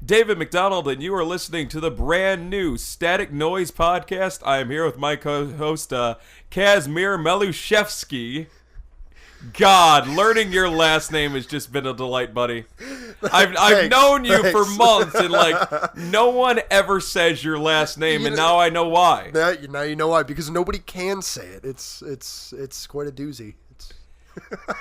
David McDonald, and you are listening to the brand new Static Noise Podcast. I am here with my co-host, Kazmir Melushevsky. God, learning your last name has just been a delight, buddy. I've known you for months, and no one ever says your last name, and now I know why. Now you know why, because nobody can say it. It's quite a doozy.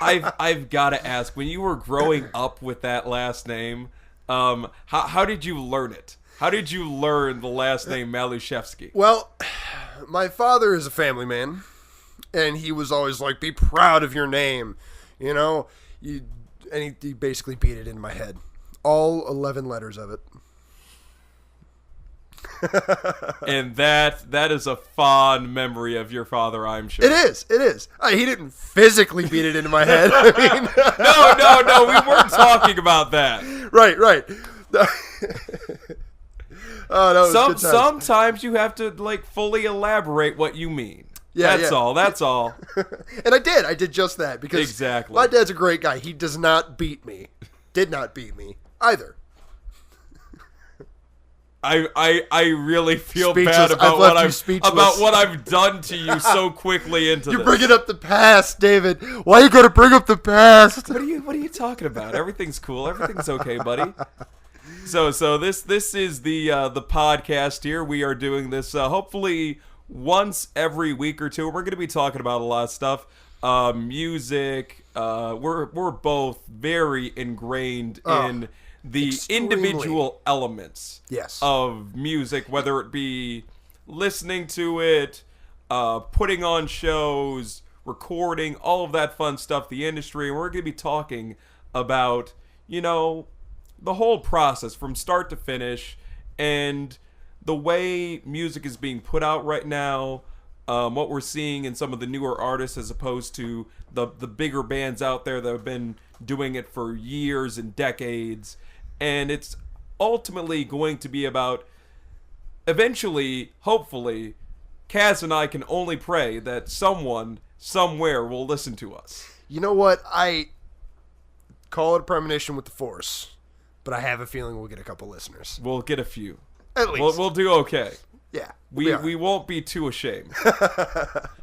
I've got to ask, when you were growing up with that last name, how did you learn it? How did you learn the last name Melushevsky? Well, my father is a family man. And he was always like, be proud of your name, and he basically beat it in my head. All 11 letters of it. And that is a fond memory of your father, I'm sure. It is. He didn't physically beat it into my head. No, we weren't talking about that. Right. Oh, no, sometimes you have to fully elaborate what you mean. That's all. And I did just that, because exactly. My dad's a great guy. He does not beat me. Did not beat me either. I really feel bad about what I've done to you so quickly into You're bringing up the past, David. Why are you going to bring up the past? What are you talking about? Everything's cool. Everything's okay, buddy. So this is the podcast here. We are doing this hopefully once every week or two. We're going to be talking about a lot of stuff, music. We're both very ingrained in the individual elements of music, whether it be listening to it, putting on shows, recording, all of that fun stuff, the industry. And we're going to be talking about, the whole process from start to finish, and the way music is being put out right now, what we're seeing in some of the newer artists as opposed to the bigger bands out there that have been doing it for years and decades. And it's ultimately going to be about, eventually, hopefully, Kaz and I can only pray that someone, somewhere will listen to us. You know what? I call it a premonition with the Force, but I have a feeling we'll get a couple listeners. We'll get a few. At least. We'll do okay. Yeah. We won't be too ashamed.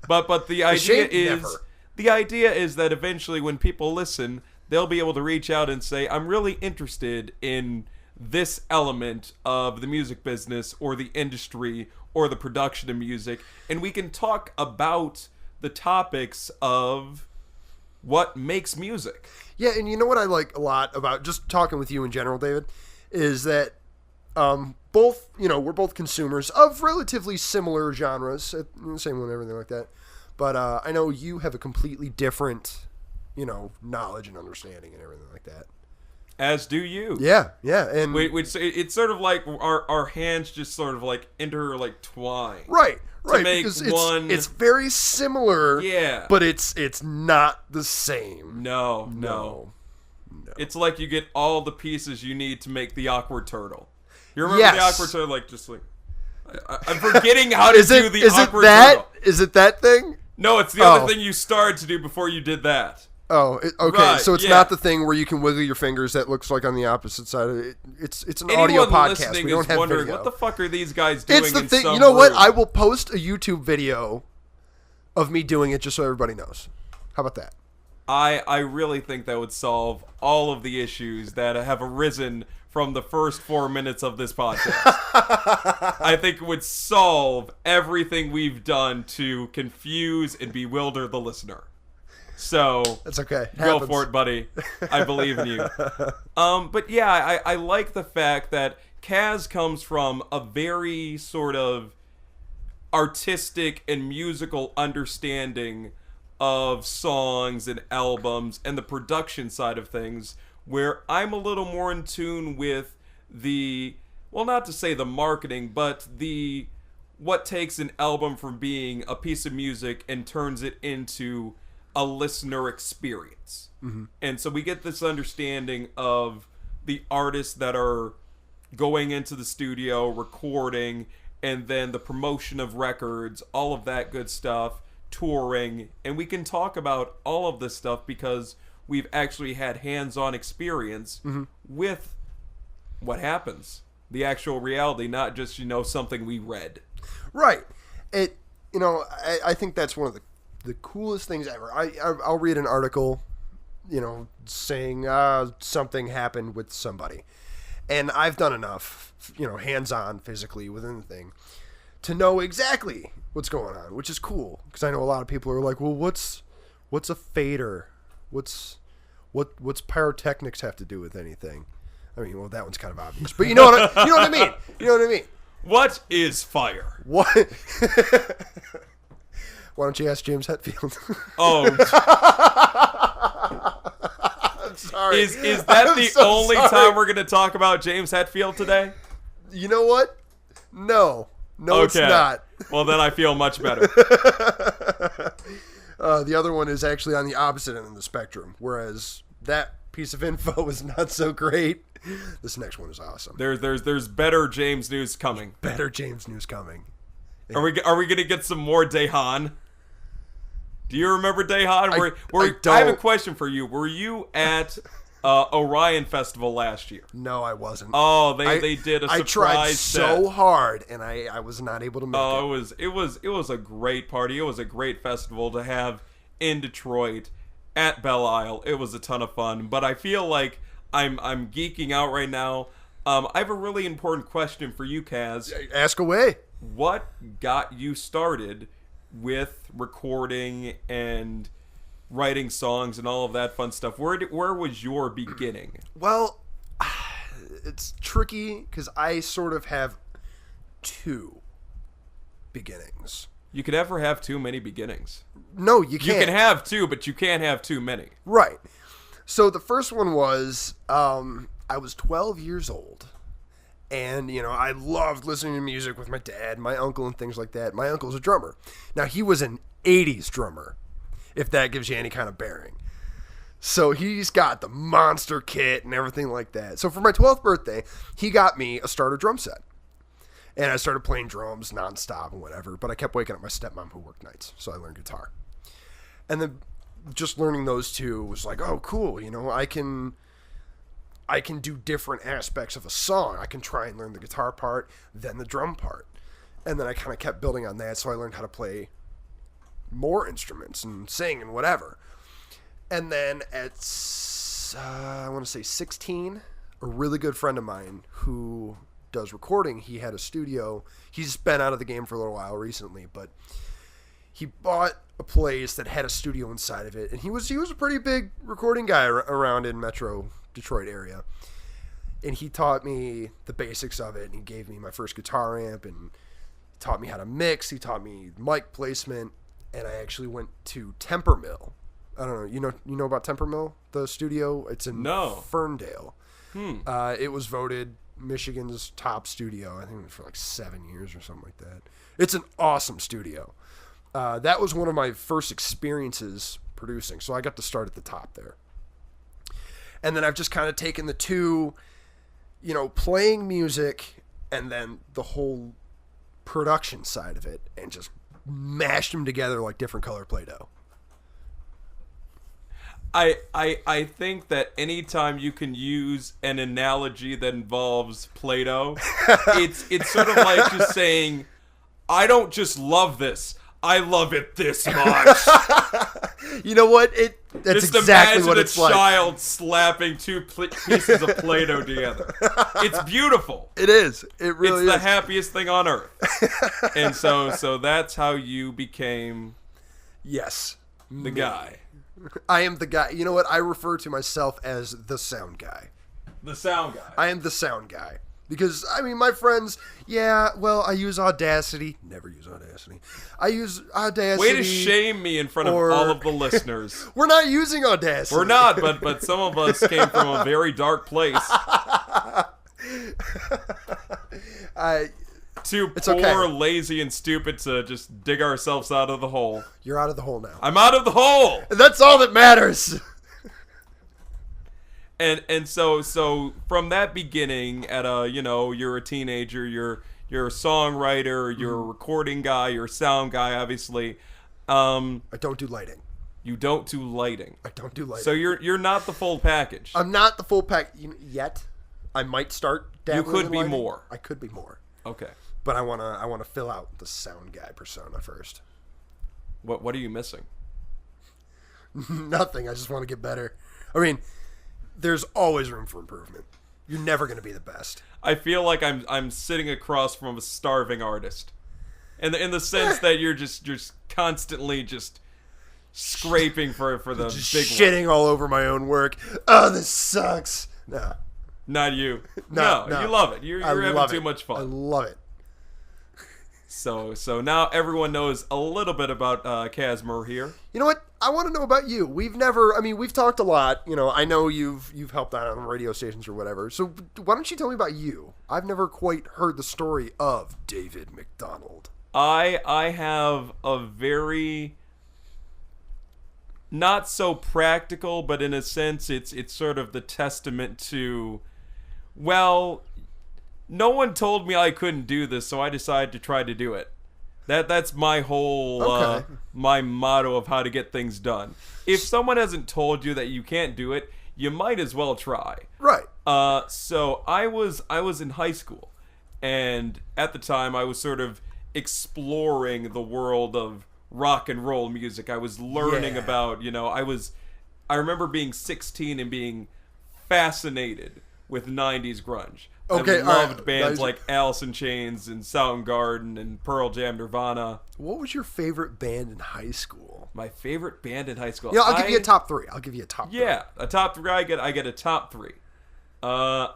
But the idea is that eventually when people listen, they'll be able to reach out and say, I'm really interested in this element of the music business or the industry or the production of music, and we can talk about the topics of what makes music. Yeah, and you know what I like a lot about just talking with you in general, David, is that we're both consumers of relatively similar genres, same one, everything like that. But I know you have a completely different, knowledge and understanding and everything like that. As do you. Yeah, and it's sort of like our hands just sort of intertwine. Right. To make because one. It's very similar. Yeah. But it's not the same. No. It's like you get all the pieces you need to make the awkward turtle. You remember the awkward turtle? I'm forgetting how to do the awkward turtle. Is it that thing? No, it's the other thing you started to do before you did that. Oh, okay. Right, so it's not the thing where you can wiggle your fingers that looks like on the opposite side of it. It's an audio podcast. We don't have wondering, video. what the fuck are these guys doing? It's the thing. You know what? I will post a YouTube video of me doing it just so everybody knows. How about that? I really think that would solve all of the issues that have arisen from the first 4 minutes of this podcast. I think it would solve everything we've done to confuse and bewilder the listener. So that's okay. Go for it, buddy. I believe in you. But yeah, I like the fact that Kaz comes from a very sort of artistic and musical understanding of songs and albums and the production side of things, where I'm a little more in tune with not to say the marketing, but what takes an album from being a piece of music and turns it into a listener experience. Mm-hmm. And so we get this understanding of the artists that are going into the studio, recording, and then the promotion of records, all of that good stuff, touring, and we can talk about all of this stuff because we've actually had hands-on experience with what happens, the actual reality, not just something we read. Right. I think that's one of the coolest things ever. I'll read an article, saying something happened with somebody, and I've done enough, hands-on physically within the thing, to know exactly what's going on, which is cool because I know a lot of people are like, well, what's a fader? What's pyrotechnics have to do with anything? I mean, well, that one's kind of obvious, but you know what I mean. You know what I mean. What is fire? What? Why don't you ask James Hetfield? Oh. I'm sorry. Is that the only time we're going to talk about James Hetfield today? You know what? No, okay. It's not. Well, then I feel much better. The other one is actually on the opposite end of the spectrum, whereas that piece of info was not so great. This next one is awesome. There's better James news coming. Better James news coming. Are we going to get some more Dehan? Do you remember Dehan? I don't. I have a question for you. Were you at Orion Festival last year? No, I wasn't. Oh, they did a surprise. I tried so hard, and I was not able to make it. Oh, it was a great party. It was a great festival to have in Detroit at Belle Isle. It was a ton of fun. But I feel like I'm geeking out right now. I have a really important question for you, Kaz. Ask away. What got you started with recording and writing songs and all of that fun stuff? Where was your beginning? Well, it's tricky because I sort of have two beginnings. You could never have too many beginnings. No, you can't. You can have two, but you can't have too many. Right. So the first one was I was 12 years old. And, I loved listening to music with my dad, my uncle, and things like that. My uncle's a drummer. Now, he was an 80s drummer, if that gives you any kind of bearing. So he's got the monster kit and everything like that. So for my 12th birthday, he got me a starter drum set. And I started playing drums nonstop and whatever. But I kept waking up my stepmom who worked nights. So I learned guitar. And then just learning those two was like, oh, cool. I can do different aspects of a song. I can try and learn the guitar part, then the drum part. And then I kind of kept building on that, so I learned how to play more instruments and sing and whatever. And then at, I want to say 16, a really good friend of mine who does recording, he had a studio. He's been out of the game for a little while recently, but he bought a place that had a studio inside of it. And he was a pretty big recording guy around in Metro Detroit area, and he taught me the basics of it, and he gave me my first guitar amp, and taught me how to mix. He taught me mic placement, and I actually went to Temper Mill. I don't know, you know about Temper Mill, the studio? It's in Ferndale. It was voted Michigan's top studio. I think it was for like 7 years or something like that. It's an awesome studio. That was one of my first experiences producing, so I got to start at the top there. And then I've just kind of taken the two, playing music and then the whole production side of it and just mashed them together like different color Play-Doh. I think that anytime you can use an analogy that involves Play-Doh, it's sort of like just saying, I don't just love this. I love it this much. You know what? That's just exactly what it's like. Just imagine a child slapping two pieces of Play-Doh together. It's beautiful. It is. It really is. It's the happiest thing on earth. And so that's how you became the guy. I am the guy. You know what? I refer to myself as the sound guy. The sound guy. I am the sound guy. Because, my friends, I use Audacity. Never use Audacity. I use Audacity. Way to shame me in front of all of the listeners. We're not using Audacity. We're not, but some of us came from a very dark place. Too poor, lazy, and stupid to just dig ourselves out of the hole. You're out of the hole now. I'm out of the hole! That's all that matters! And so from that beginning at you're a teenager, you're a songwriter, you're a recording guy, you're a sound guy, obviously. I don't do lighting. You don't do lighting. I don't do lighting. So you're not the full package. I'm not the full pack yet. I might start You dabbling could in be lighting. more. I could be more. Okay. But I wanna fill out the sound guy persona first. What are you missing? Nothing. I just want to get better. I mean, there's always room for improvement. You're never going to be the best. I feel like I'm sitting across from a starving artist, in the sense that you're just constantly just scraping for the Just big shitting all over my own work. Oh, this sucks. No, Not you. No. You love it. You're having too much I fun. love it. So now everyone knows a little bit about Casmer here. You know what? I want to know about you. We've talked a lot. You know, I know you've helped out on radio stations or whatever. So why don't you tell me about you? I've never quite heard the story of David McDonald. I have a very not so practical, but in a sense it's sort of the testament to, well, no one told me I couldn't do this, so I decided to try to do it. That's my whole my motto of how to get things done. If someone hasn't told you that you can't do it, you might as well try. Right. So I was in high school, and at the time I was sort of exploring the world of rock and roll music. I was learning about, I remember being 16 and being fascinated with 90s grunge. Okay, I loved bands like Alice in Chains and Soundgarden and Pearl Jam, Nirvana. What was your favorite band in high school? My favorite band in high school. Yeah, I'll give you a top three. Yeah, a top three. I get a top three. That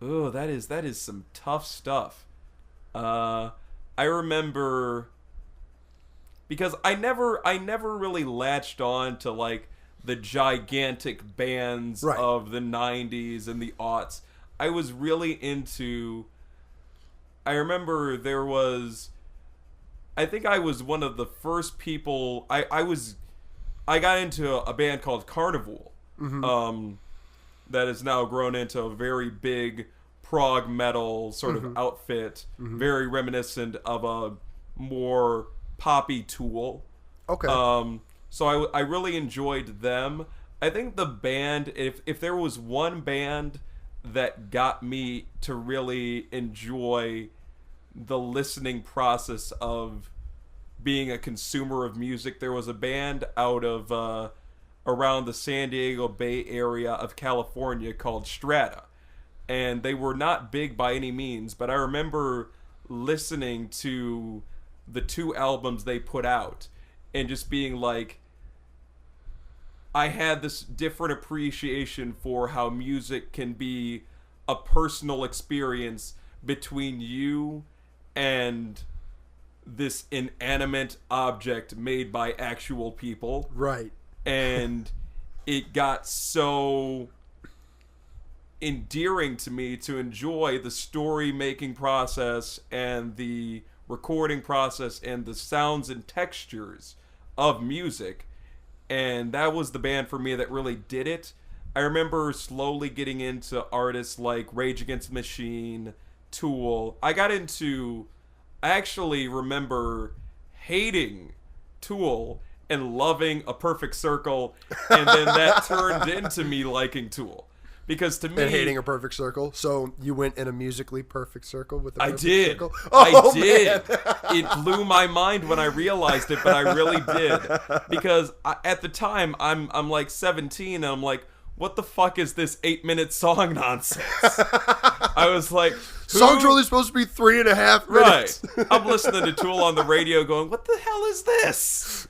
is some tough stuff. I remember because I never really latched on to like the gigantic bands of the 90s and the aughts. I was really into, I remember I think I was one of the first people, I got into a band called Carnival, that has now grown into a very big prog metal sort of outfit, very reminiscent of a more poppy Tool. Okay. So I really enjoyed them. I think the band, if there was one band that got me to really enjoy the listening process of being a consumer of music, there was a band out of around the San Diego Bay Area of California called Strata, and they were not big by any means, but I remember listening to the 2 albums they put out and just being like, I had this different appreciation for how music can be a personal experience between you and this inanimate object made by actual people. Right. And it got so endearing to me to enjoy the story making process and the recording process and the sounds and textures of music. And that was the band for me that really did it. I remember slowly getting into artists like Rage Against the Machine, Tool. I actually remember hating Tool and loving A Perfect Circle, and then that turned into me liking Tool. Because to me... And hating A Perfect Circle. So you went in a musically perfect circle with a perfect circle? I did. It blew my mind when I realized it, but I really did. Because at the time, I'm like 17, and I'm like, what the fuck is this 8-minute song nonsense? I was like... Song's really supposed to be 3.5 minutes. Right. I'm listening to Tool on the radio going, what the hell is this?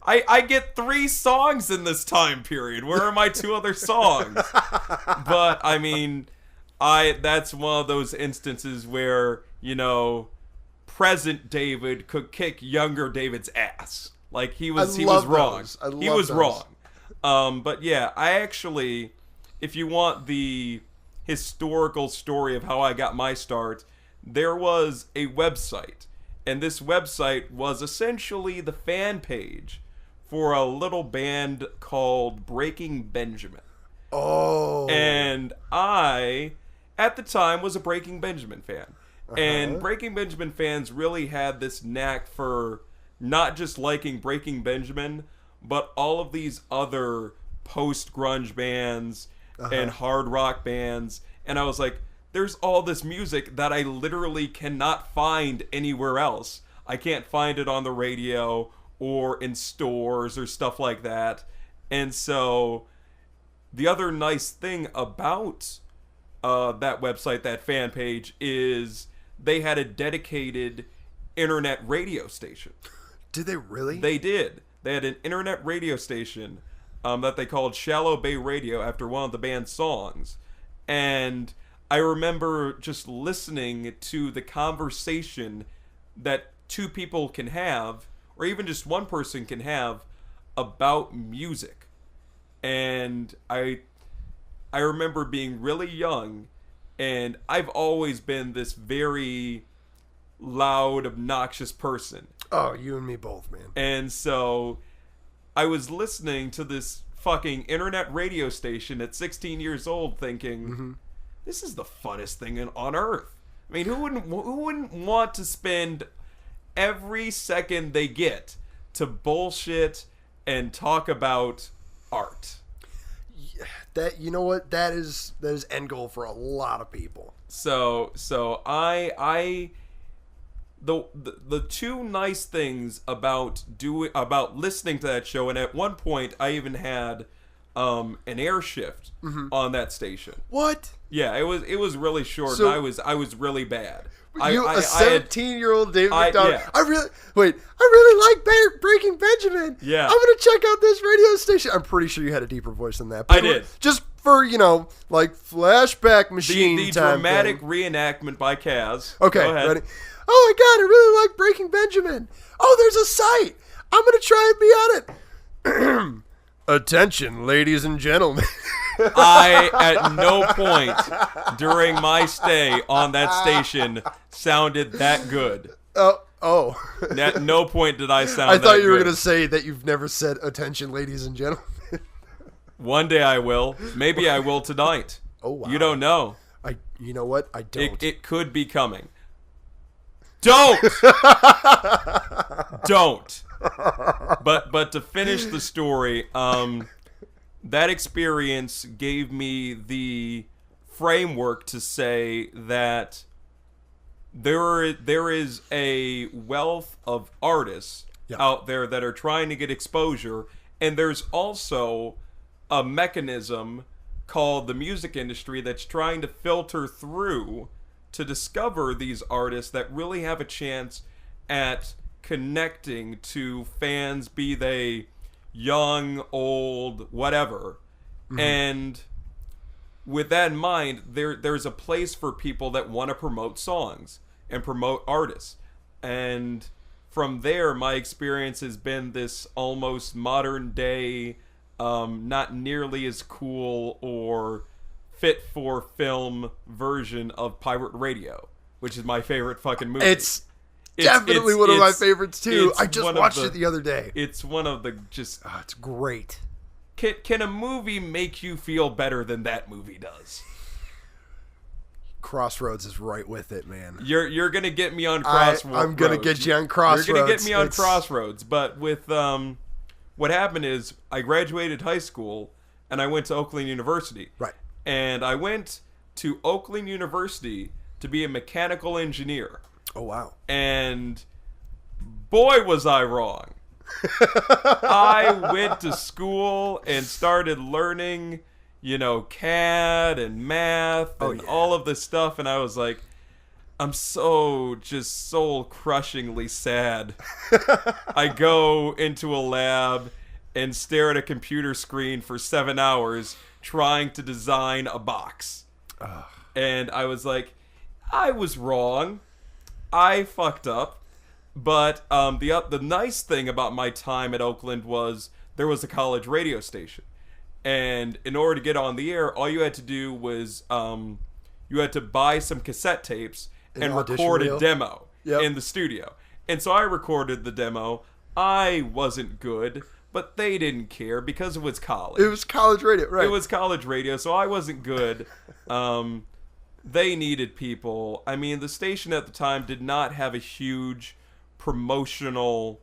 I get 3 songs in this time period. Where are my 2 other songs? But I mean, that's one of those instances where, present David could kick younger David's ass. Like he was wrong. He was wrong. But yeah, I actually, if you want the historical story of how I got my start, there was a website, and this website was essentially the fan page for a little band called Breaking Benjamin. Oh. And I, at the time, was a Breaking Benjamin fan. And Breaking Benjamin fans really had this knack for not just liking Breaking Benjamin, but all of these other post-grunge bands and hard rock bands. And I was like, there's all this music that I literally cannot find anywhere else. I can't find it on the radio or in stores or stuff like that. And so the other nice thing about that website, that fan page, is they had a dedicated internet radio station. Did they really? They did. They had an internet radio station that they called Shallow Bay Radio after one of the band's songs. And I remember just listening to the conversation that two people can have, or even just one person can have, about music. And I remember being really young, and I've always been this very loud, obnoxious person. Oh, you and me both, man. And so I was listening to this fucking internet radio station at 16 years old thinking, this is the funnest thing on earth. I mean, who wouldn't want to spend every second they get to bullshit and talk about art? That, you know what, that is end goal for a lot of people. So the two nice things about listening to that show, and at one point I even had an air shift on that station. What? Yeah, it was really short, So, and I was really bad. A I 17-year-old David McDonald. yeah. I really like Breaking Benjamin. Yeah. I'm gonna check out this radio station. I'm pretty sure you had a deeper voice than that. I did. Just for, like flashback machine The time dramatic thing. reenactment by Kaz. Okay, Go ahead. ready? Oh my god, I really like Breaking Benjamin. Oh, there's a site. I'm gonna try and be on it. Attention, ladies and gentlemen. I, at no point during my stay on that station, sounded that good. Oh. At no point did I sound I thought that you were good. going to say that you've never said attention, ladies and gentlemen. One day I will. Maybe I will tonight. Oh, wow. You don't know. You know what? I don't. It could be coming. Don't! Don't. But to finish the story, that experience gave me the framework to say that there is a wealth of artists out there that are trying to get exposure, and there's also a mechanism called the music industry that's trying to filter through to discover these artists that really have a chance at connecting to fans, be they young, old, whatever. And with that in mind, there's a place for people that want to promote songs and promote artists. And from there, my experience has been this almost modern day, not nearly as cool or fit for film version of pirate radio, which is my favorite fucking movie. It's definitely one of my favorites too. I just watched it the other day. It's one of the just... it's great. Can a movie make you feel better than that movie does? Crossroads is right with it, man. You're gonna get me on Crossroads. I'm gonna get you on Crossroads. You're gonna get me on Crossroads. But with what happened is I graduated high school and I went to Oakland University. Right. And I went to Oakland University to be a mechanical engineer. Oh wow. And boy was I wrong. I went to school and started learning, CAD and math and all of this stuff, and I was like, I'm so just soul-crushingly sad. I go into a lab and stare at a computer screen for 7 hours trying to design a box. And I was like, I was wrong. I fucked up. But the nice thing about my time at Oakland was there was a college radio station. And in order to get on the air, all you had to do was you had to buy some cassette tapes and record a demo in the studio. And so I recorded the demo. I wasn't good, but they didn't care because it was college. It was college radio, right? It was college radio, so I wasn't good. They needed people. I mean, the station at the time did not have a huge promotional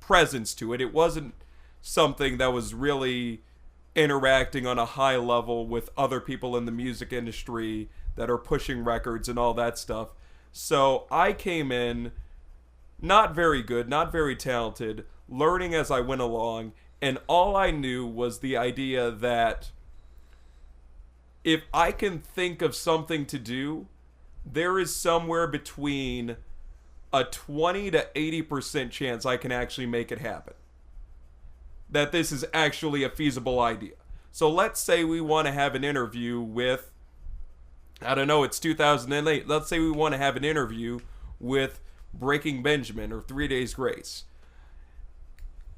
presence to it. It wasn't something that was really interacting on a high level with other people in the music industry that are pushing records and all that stuff. So I came in not very good, not very talented, learning as I went along, and all I knew was the idea that if I can think of something to do, there is somewhere between a 20 to 80% chance I can actually make it happen. That this is actually a feasible idea. So let's say we want to have an interview with, I don't know, it's 2008. Let's say we want to have an interview with Breaking Benjamin or 3 Days Grace.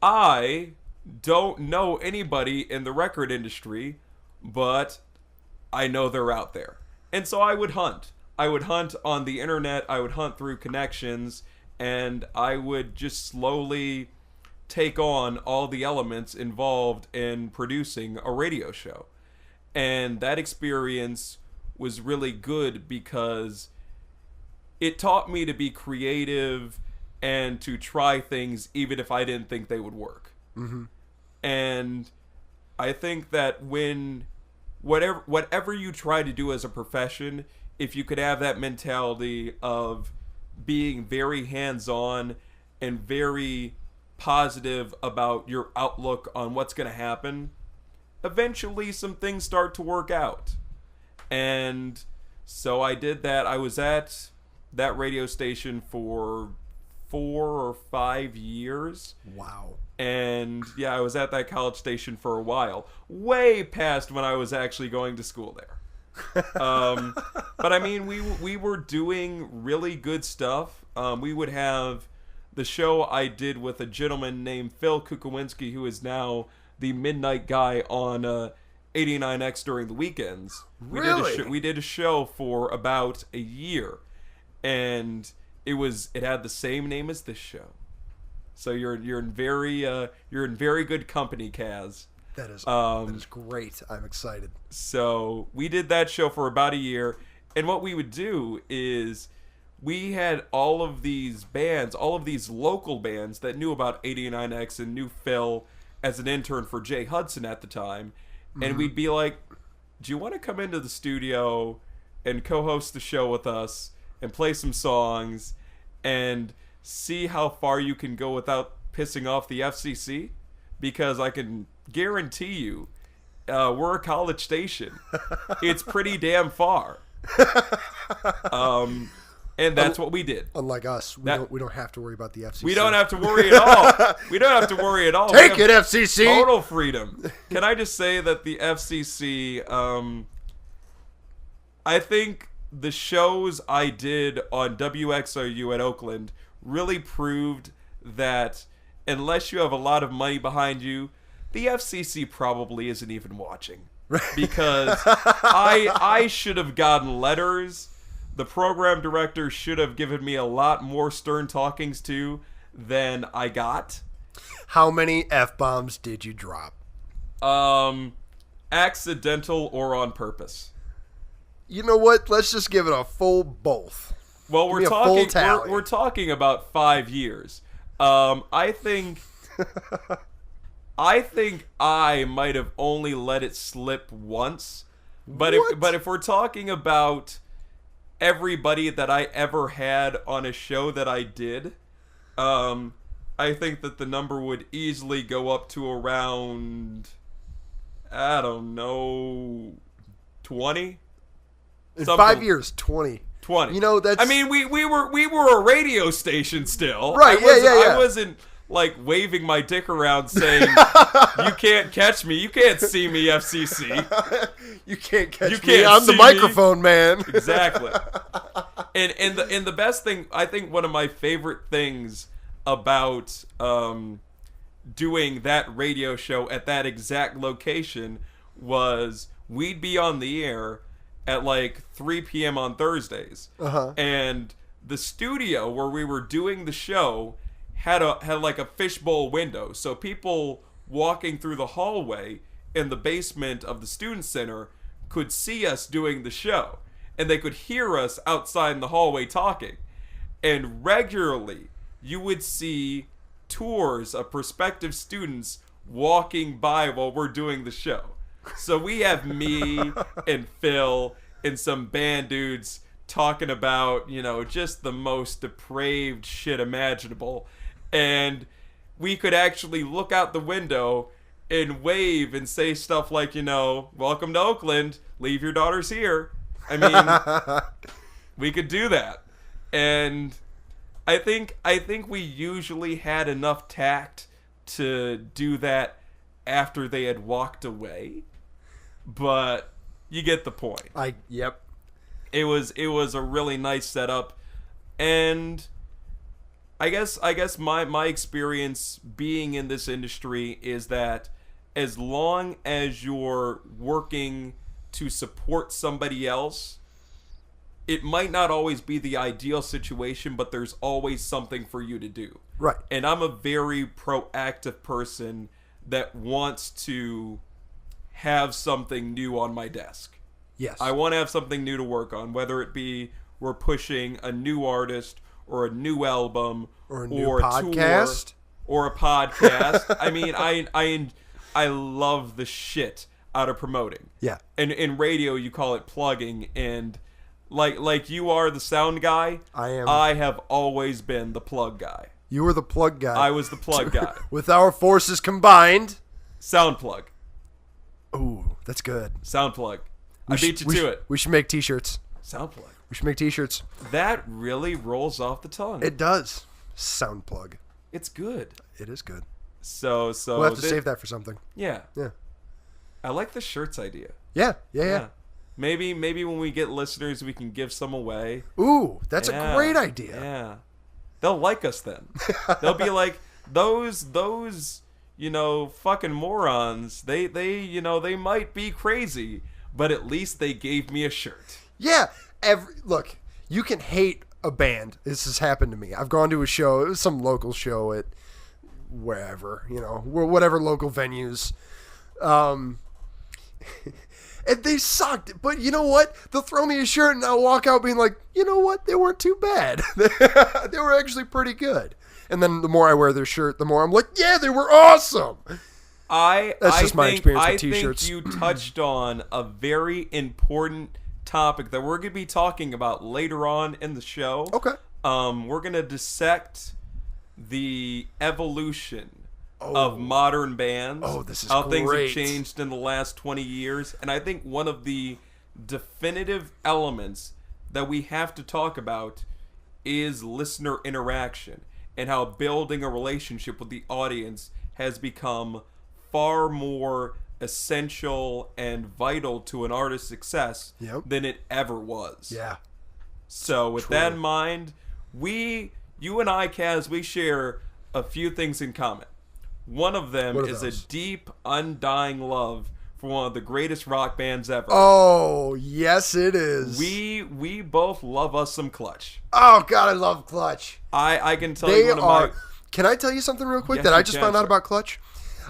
I don't know anybody in the record industry, but I know they're out there. And so I would hunt. I would hunt on the internet. I would hunt through connections. And I would just slowly take on all the elements involved in producing a radio show. And that experience was really good because it taught me to be creative and to try things even if I didn't think they would work. Mm-hmm. And I think that when whatever you try to do as a profession, if you could have that mentality of being very hands-on and very positive about your outlook on what's going to happen, eventually some things start to work out. And so I did that. I was at that radio station for 4 or 5 years. Wow. And yeah, I was at that college station for a while, way past when I was actually going to school there. But I mean, we were doing really good stuff. We would have the show I did with a gentleman named Phil Kukowinski, who is now the midnight guy on 89X during the weekends. Really? We did a show for about a year, and it had the same name as this show. So you're in very good company, Kaz. That is great. I'm excited. So we did that show for about a year, and what we would do is we had all of these bands, all of these local bands that knew about 89X and knew Phil as an intern for Jay Hudson at the time, and we'd be like, do you want to come into the studio and co-host the show with us and play some songs and see how far you can go without pissing off the FCC? Because I can guarantee you, we're a college station. It's pretty damn far. And that's what we did. Unlike us, we don't have to worry about the FCC. We don't have to worry at all. We don't have to worry at all. Take it, FCC! Total freedom. Can I just say that the FCC, I think the shows I did on WXOU at Oakland really proved that unless you have a lot of money behind you, the FCC probably isn't even watching. Because I should have gotten letters. The program director should have given me a lot more stern talkings to than I got. How many F-bombs did you drop? Accidental or on purpose. You know what? Let's just give it a full both. Well, we're talking about 5 years. I think I might have only let it slip once. But if we're talking about everybody that I ever had on a show that I did, I think that the number would easily go up to around, I don't know, 20. In 5 years, 20. 20. You know, that's... I mean, we were a radio station still. Right, yeah. I wasn't, like, waving my dick around saying, you can't catch me, you can't see me, FCC. You can't catch me, I'm the microphone man. Exactly. And the best thing, I think one of my favorite things about doing that radio show at that exact location was we'd be on the air at like 3 p.m. on Thursdays. Uh-huh. And the studio where we were doing the show had like a fishbowl window. So people walking through the hallway in the basement of the student center could see us doing the show. And they could hear us outside in the hallway talking. And regularly, you would see tours of prospective students walking by while we're doing the show. So we have me and Phil and some band dudes talking about, just the most depraved shit imaginable. And we could actually look out the window and wave and say stuff like, welcome to Oakland, leave your daughters here. I mean, we could do that. And I think we usually had enough tact to do that after they had walked away. But you get the point. Yep. It was a really nice setup, and I guess my experience being in this industry is that as long as you're working to support somebody else, it might not always be the ideal situation, but there's always something for you to do. Right. And I'm a very proactive person that wants to have something new on my desk. Yes. I want to have something new to work on, whether it be we're pushing a new artist or a new album or a new podcast tour, or a podcast. I mean, I love the shit out of promoting. Yeah. And in radio you call it plugging, and like you are the sound guy, I have always been the plug guy. You were the plug guy. I was the plug guy. With our forces combined, sound plug. Ooh, that's good. Sound plug. I beat you to it. We should make t-shirts. Sound plug. We should make t-shirts. That really rolls off the tongue. It does. Sound plug. It's good. It is good. So we'll have to save that for something. Yeah. Yeah. I like the shirts idea. Yeah. Maybe when we get listeners, we can give some away. Ooh, that's a great idea. Yeah. They'll like us then. They'll be like, those fucking morons. They might be crazy, but at least they gave me a shirt. Yeah. Look, you can hate a band. This has happened to me. I've gone to a show. It was some local show at wherever, whatever local venues. And they sucked. But you know what? They'll throw me a shirt and I'll walk out being like, you know what? They weren't too bad. They were actually pretty good. And then the more I wear their shirt, the more I'm like, yeah, they were awesome. That's just my experience with t-shirts. I think you touched on a very important topic that we're going to be talking about later on in the show. Okay. We're going to dissect the evolution of modern bands. Oh, this is how great. Things have changed in the last 20 years. And I think one of the definitive elements that we have to talk about is listener interaction and how building a relationship with the audience has become far more essential and vital to an artist's success than it ever was. Yeah. So with that in mind, you and I, Kaz, we share a few things in common. One of them is a deep, undying love for one of the greatest rock bands ever. Oh, yes it is. We both love us some Clutch. Oh, God, I love Clutch. I can tell you one of my... Can I tell you something real quick Yes, that I you just can, found out sir. about Clutch?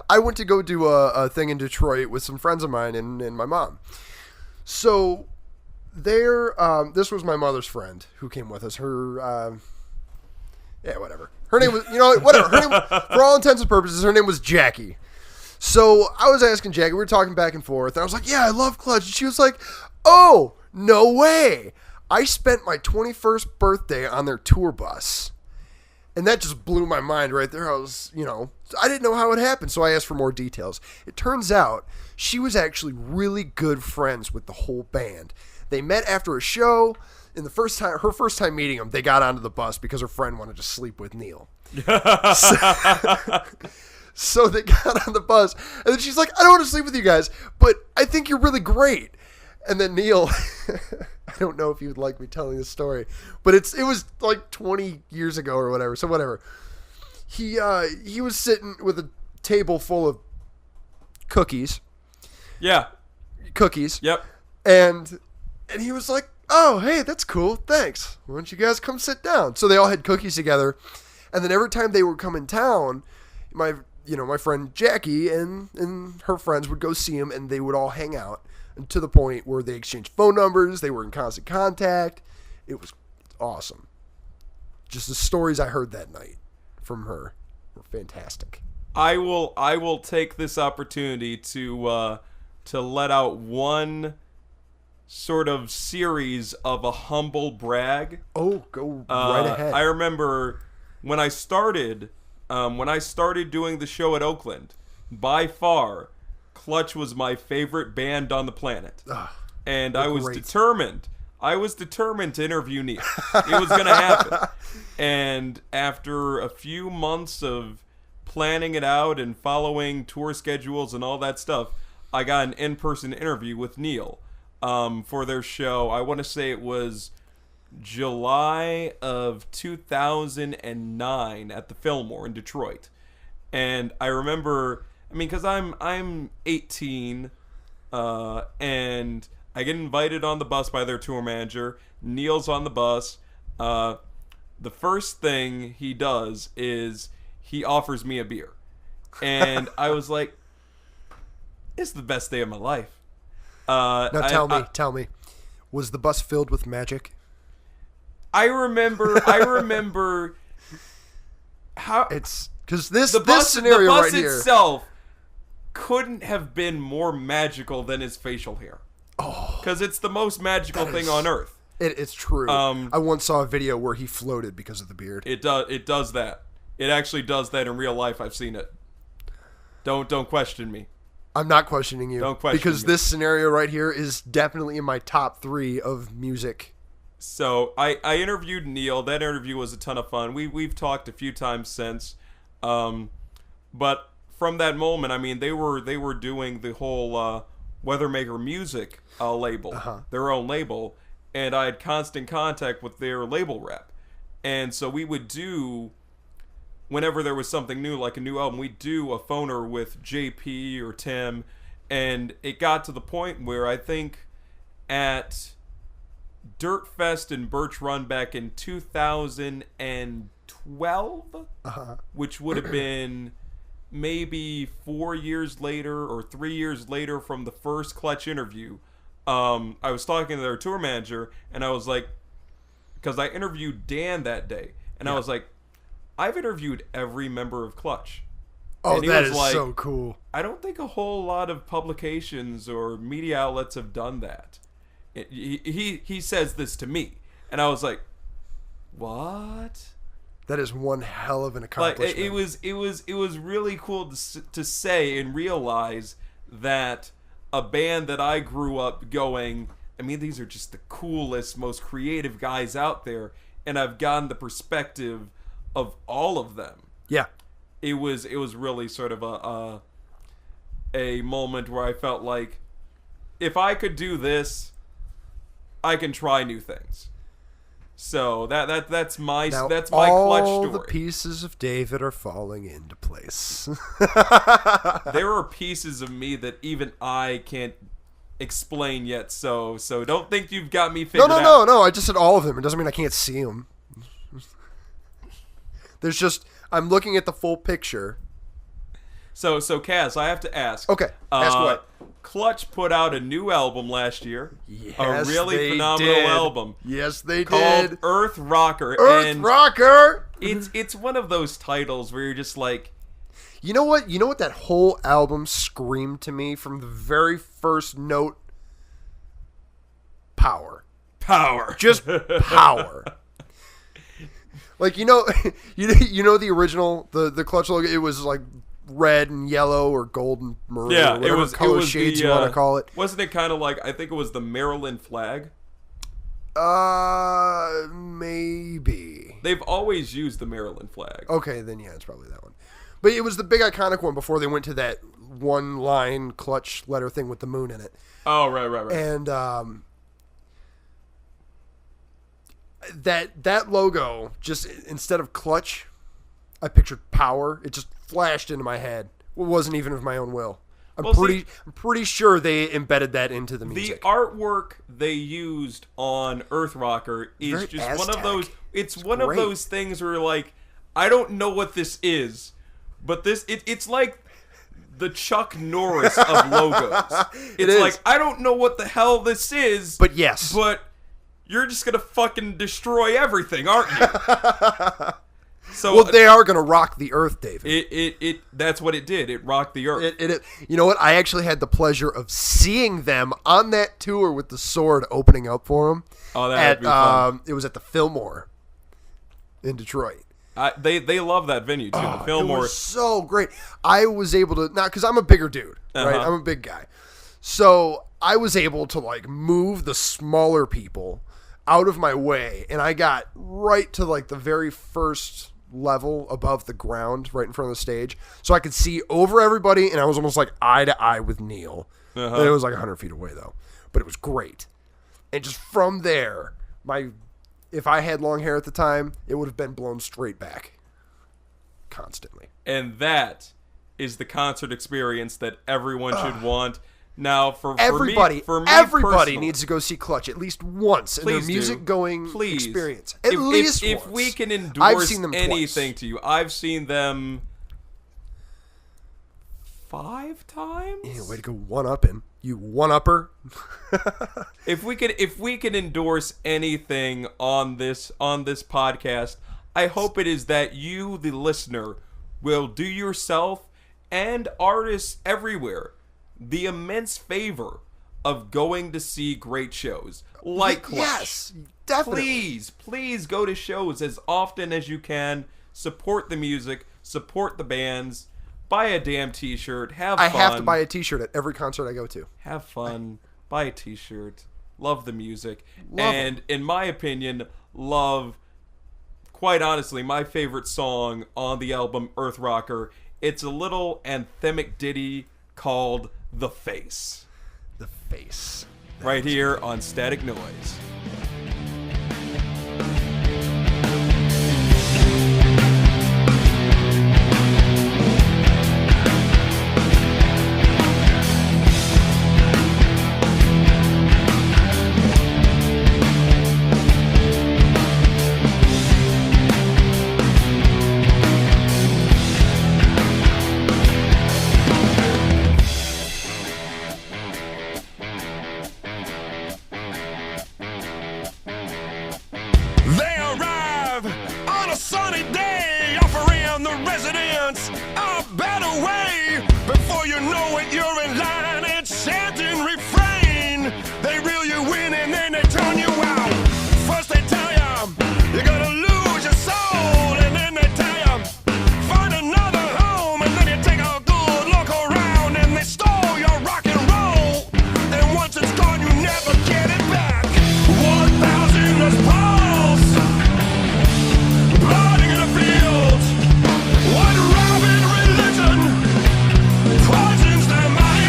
I went to go do a thing in Detroit with some friends of mine and my mom. So this was my mother's friend who came with us. Her, whatever. Her name was, whatever. Her name, for all intents and purposes, her name was Jackie. So I was asking Jackie, we were talking back and forth, and I was like, yeah, I love Clutch. And she was like, oh, no way. I spent my 21st birthday on their tour bus. And that just blew my mind right there. I was, I didn't know how it happened, so I asked for more details. It turns out she was actually really good friends with the whole band. They met after a show. And her first time meeting them, they got onto the bus because her friend wanted to sleep with Neil. So they got on the bus, and then she's like, I don't want to sleep with you guys, but I think you're really great. And then Neil, I don't know if you would like me telling this story, but it was like 20 years ago or whatever, so whatever. He was sitting with a table full of cookies. Yeah. Cookies. Yep. And he was like, oh, hey, that's cool. Thanks. Why don't you guys come sit down? So they all had cookies together. And then every time they would come in town, my friend Jackie and her friends would go see him, and they would all hang out, and to the point where they exchanged phone numbers. They were in constant contact. It was awesome. Just the stories I heard that night from her were fantastic. I will take this opportunity to let out one sort of series of a humble brag. Oh, go right ahead. I remember when I started doing the show at Oakland, by far, Clutch was my favorite band on the planet. And I was determined to interview Neil. It was going to happen. And after a few months of planning it out and following tour schedules and all that stuff, I got an in-person interview with Neil for their show. I want to say it was July of 2009 at the Fillmore in Detroit. And I remember, because I'm 18, and I get invited on the bus by their tour manager. Neil's on the bus. The first thing he does is he offers me a beer. And I was like, it's the best day of my life. Now tell me, was the bus filled with magic? I remember how it's because this the scenario bus right here itself couldn't have been more magical than his facial hair. Oh, because it's the most magical thing on earth. It's true. I once saw a video where he floated because of the beard. It does that. It actually does that in real life. I've seen it. Don't question me. I'm not questioning you. Don't question because me. This scenario right here is definitely in my top 3 of music. So I interviewed Neil. That interview was a ton of fun. We've talked a few times since, but from that moment, they were doing the whole Weathermaker Music label, their own label, and I had constant contact with their label rep, and so we would do, whenever there was something new, like a new album, we'd do a phoner with JP or Tim, and it got to the point where I think at Dirt Fest in Birch Run back in 2012, which would have been maybe 4 years later or 3 years later from the first Clutch interview, I was talking to their tour manager, and I was like, because I interviewed Dan that day, and I was like, I've interviewed every member of Clutch. Oh, that is so cool. I don't think a whole lot of publications or media outlets have done that. He says this to me, and I was like, what? That is one hell of an accomplishment. It was really cool to say and realize that a band that I grew up going, these are just the coolest, most creative guys out there, and I've gotten the perspective of all of them. Yeah. It was really sort of a moment where I felt like, if I could do this, I can try new things. So that's my Clutch story. All the pieces of David are falling into place. There are pieces of me that even I can't explain yet. So don't think you've got me figured out. No. I just said all of them. It doesn't mean I can't see them. There's just, I'm looking at the full picture. So Kaz, I have to ask. Okay, ask what? Clutch put out a new album last year. Yes, a really phenomenal album. Yes, they called did. Earth Rocker. Rocker! It's one of those titles where you're just like... You know what that whole album screamed to me from the very first note? Power. Just power. Like, you know the original, the Clutch logo, it was like red and yellow or gold and maroon, or whatever color shades you want to call it. Wasn't it kind of like, I think it was the Maryland flag? Maybe. They've always used the Maryland flag. Okay, then yeah, it's probably that one. But it was the big iconic one before they went to that one line Clutch letter thing with the moon in it. Oh, right. And that logo, just instead of Clutch, I pictured power. It just flashed into my head. It wasn't even of my own will. I'm pretty sure they embedded that into the music. The artwork they used on Earth Rocker is very just Aztec. one of those. It's one great. Of those things where, like, I don't know what this is, but it's like the Chuck Norris of logos. It's like, I don't know what the hell this is, but yes, but you're just gonna fucking destroy everything, aren't you? So well, they are going to rock the earth, David. It that's what it did. It rocked the earth. You know what? I actually had the pleasure of seeing them on that tour with the Sword opening up for them. Oh, that would be fun. It was at the Fillmore in Detroit. They love that venue too. The Fillmore It was so great. I was able to because I'm a bigger dude, right? I'm a big guy, so I was able to like move the smaller people out of my way, and I got right to like the very first level above the ground, right in front of the stage, so I could see over everybody, and I was almost like eye to eye with Neil. And it was like 100 feet away though, but it was great. And just from there, if I had long hair at the time, it would have been blown straight back constantly. And that is the concert experience that everyone should want. Now, for everybody personally, needs to go see Clutch at least once in their music-going experience. At least once. If we can endorse I've seen them anything twice. to you, I've seen them 5 times. Yeah, way to go one-upping. You one-upper. If we can endorse anything on this podcast, I hope it is that you, the listener, will do yourself and artists everywhere the immense favor of going to see great shows like Clutch. Yes, definitely. Please go to shows as often as you can. Support the music, support the bands. Buy a damn t-shirt. Have fun. I have to buy a t-shirt at every concert I go to. Have fun. Buy a t-shirt. Love the music. Love in my opinion, quite honestly, my favorite song on the album Earth Rocker. It's a little anthemic ditty called The Face. The Face. Right here on Static Noise. Poisons their mind.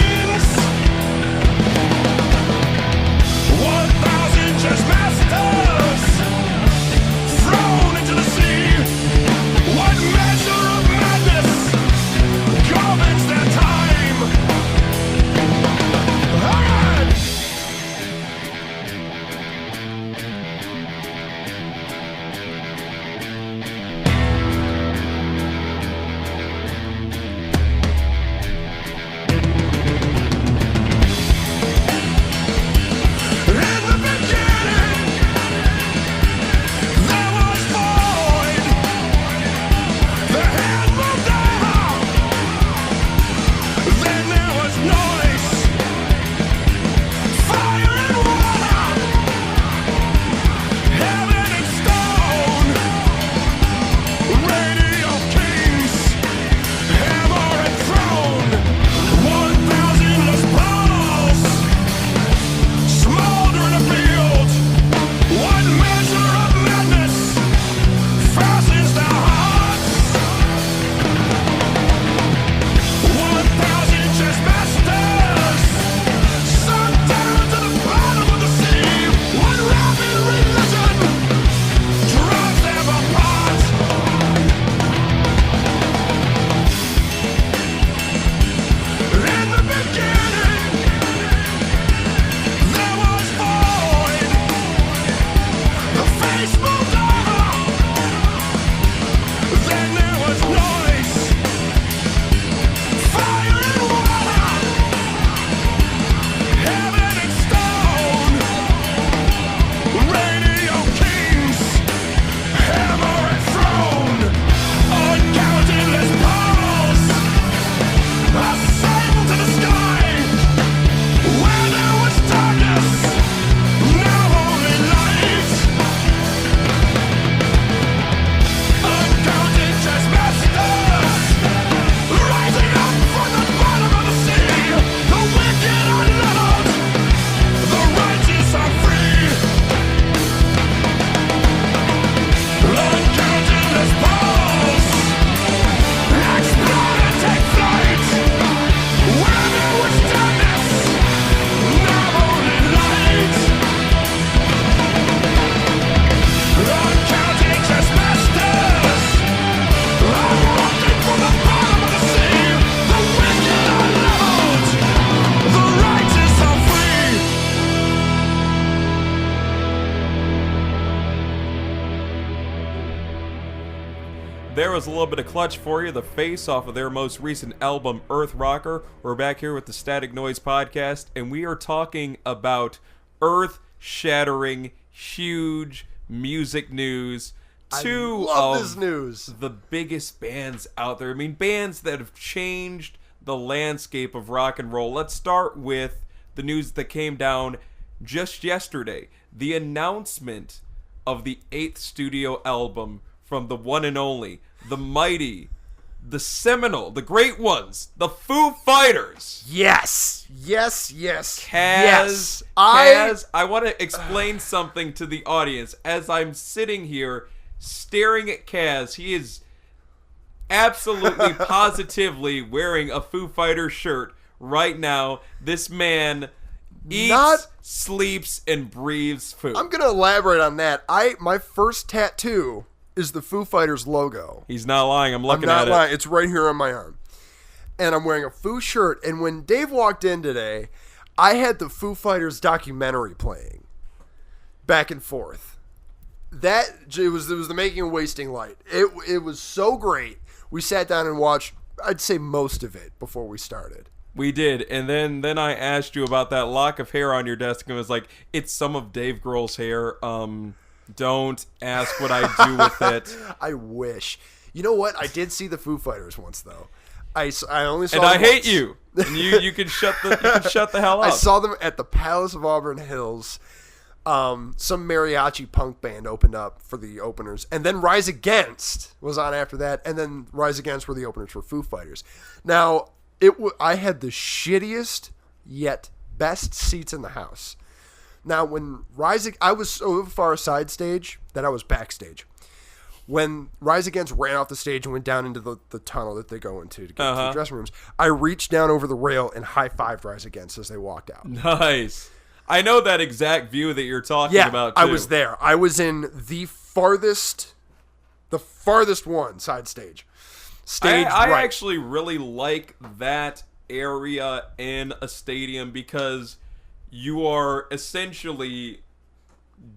There was a little bit of Clutch for you, the face off of their most recent album, Earth Rocker. We're back here with the Static Noise Podcast, and we are talking about earth-shattering, huge music news. Two love of this news. the biggest bands out there. I mean, bands that have changed the landscape of rock and roll. Let's start with the news that came down just yesterday. The announcement of the 8th studio album from the one and only, the mighty, the seminal, the great ones, the Foo Fighters. Yes. Kaz, I want to explain something to the audience. As I'm sitting here staring at Kaz, he is absolutely positively wearing a Foo Fighters shirt right now. This man eats, sleeps, and breathes Foo. I'm gonna elaborate on that. My first tattoo is the Foo Fighters logo. He's not lying. I'm looking I'm at not lying. It's right here on my arm. And I'm wearing a Foo shirt. And when Dave walked in today, I had the Foo Fighters documentary playing back and forth. It was the Making of Wasting Light. It was so great. We sat down and watched, I'd say, most of it before we started. We did, and then I asked you about that lock of hair on your desk, and was like, it's some of Dave Grohl's hair. Don't ask what I do with it. I wish. You know what? I did see the Foo Fighters once, though. I only saw and them I hate once. you. And you can shut the hell up. I saw them at the Palace of Auburn Hills. Some mariachi punk band opened up for the openers, and then Rise Against was on after that, and then Rise Against were the openers for Foo Fighters. Now, I had the shittiest yet best seats in the house. Now, when I was so far side stage that I was backstage. When Rise Against ran off the stage and went down into the tunnel that they go into to get to the dressing rooms, I reached down over the rail and high-fived Rise Against as they walked out. Nice. I know that exact view that you're talking about, too. I was there. I was in the farthest one, side stage. I right. actually really like that area in a stadium because you are essentially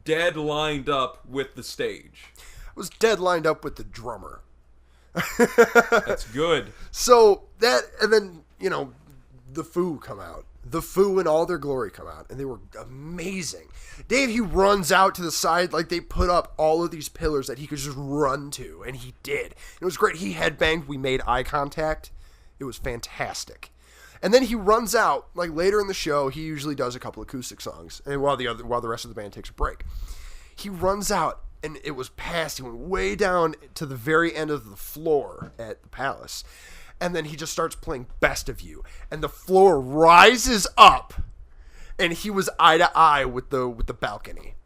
dead lined up with the stage. I was dead lined up with the drummer. That's good. So and then, the Foo come out. The Foo in all their glory come out, and they were amazing. Dave, he runs out to the side, like they put up all of these pillars that he could just run to, and he did. It was great. He headbanged. We made eye contact. It was fantastic. And then he runs out, like later in the show, he usually does a couple acoustic songs, and while the rest of the band takes a break. He runs out, and it was past. He went way down to the very end of the floor at the Palace. And then he just starts playing Best of You. And the floor rises up. And he was eye to eye with the balcony.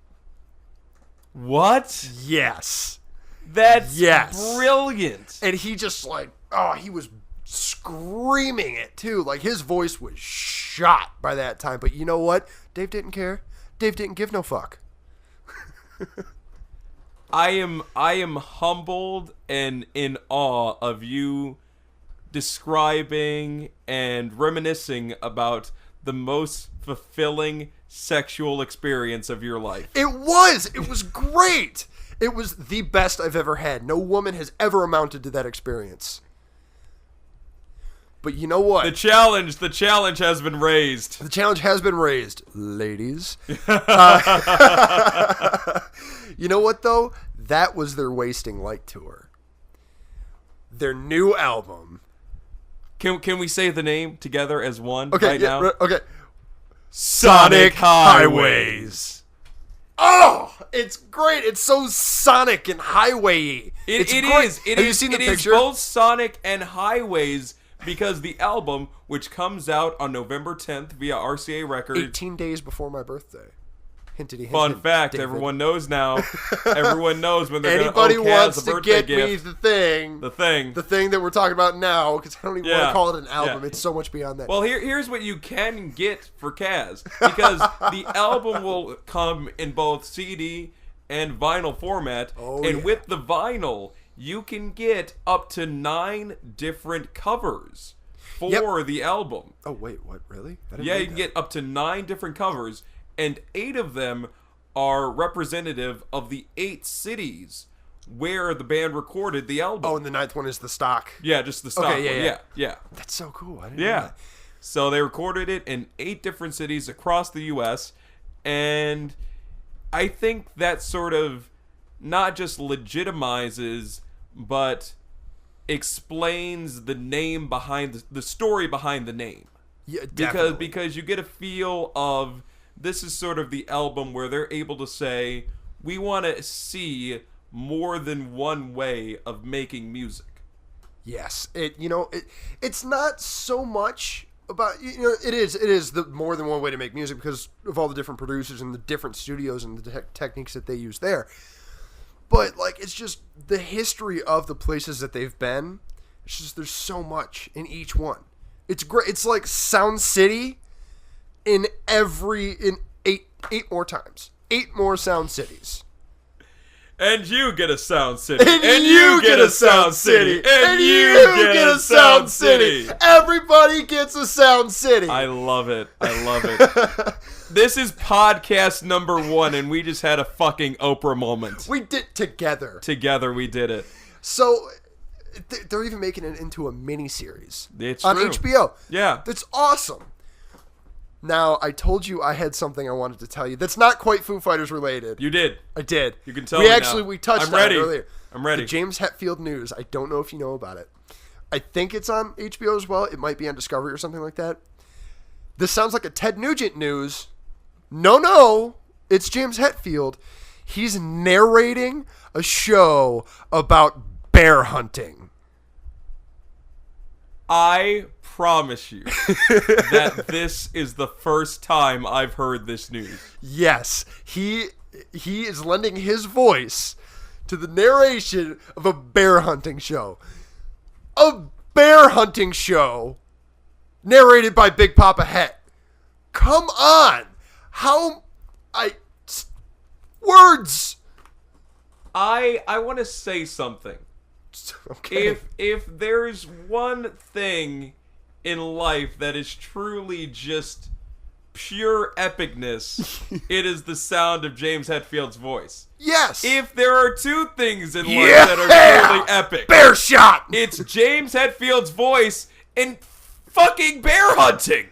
What? Yes. That's brilliant. And he just he was screaming it too. Like his voice was shot by that time. But you know what? Dave didn't care. Dave didn't give no fuck. I am humbled and in awe of you describing and reminiscing about the most fulfilling sexual experience of your life. It was great. It was the best I've ever had. No woman has ever amounted to that experience. But you know what? The challenge has been raised. The challenge has been raised, ladies. You know what though? That was their Wasting Light tour. Their new album. Can we say the name together as one now? Okay. Sonic Highways. Oh, it's great. It's so sonic and highway-y. It is. Have you seen the picture? It is both Sonic and Highways because the album, which comes out on November 10th via RCA Records. 18 days before my birthday. Hintity, Fun fact, David. Everyone knows now. Everyone knows when they're going to Anybody wants to get me the thing that we're talking about now, because I don't even want to call it an album. It's so much beyond that. Well, here's what you can get for Kaz, because the album will come in both CD and vinyl format, with the vinyl, you can get up to 9 different covers for the album. Oh, wait, what, really? You can get up to 9 different covers, and 8 of them are representative of the 8 cities where the band recorded the album. Oh, and the ninth one is the stock. Yeah, just the stock Okay, one. Yeah. That's so cool. I didn't know Yeah. that. So they recorded it in 8 different cities across the U.S., and I think that sort of not just legitimizes, but explains the name behind the story behind the name. Yeah, definitely. Because you get a feel of this is sort of the album where they're able to say, we want to see more than one way of making music. Yes, it's not so much about it is the more than one way to make music because of all the different producers and the different studios and the techniques that they use there. But like it's just the history of the places that they've been. It's just there's so much in each one. It's great. It's like Sound City in eight more times. 8 more Sound Cities. And you get a Sound City. And you get a Sound City. And you get a Sound City. Everybody gets a Sound City. I love it. This is podcast number 1, and we just had a fucking Oprah moment. We did together. Together we did it. So they're even making it into a mini-series. It's on true. HBO. Yeah. That's awesome. Now, I told you I had something I wanted to tell you that's not quite Foo Fighters related. You did. I did. You can tell me now. We touched I'm on ready. it earlier. I'm ready. The James Hetfield news. I don't know if you know about it. I think it's on HBO as well. It might be on Discovery or something like that. This sounds like a Ted Nugent news. No. It's James Hetfield. He's narrating a show about bear hunting. I promise you that this is the first time I've heard this news. Yes, he is lending his voice to the narration of a bear hunting show. A bear hunting show narrated by Big Papa Het. Come on. Words. I want to say something. Okay. If there's one thing in life that is truly just pure epicness, it is the sound of James Hetfield's voice. Yes. If there are 2 things in life that are truly epic, bear shot. it's James Hetfield's voice and fucking bear hunting.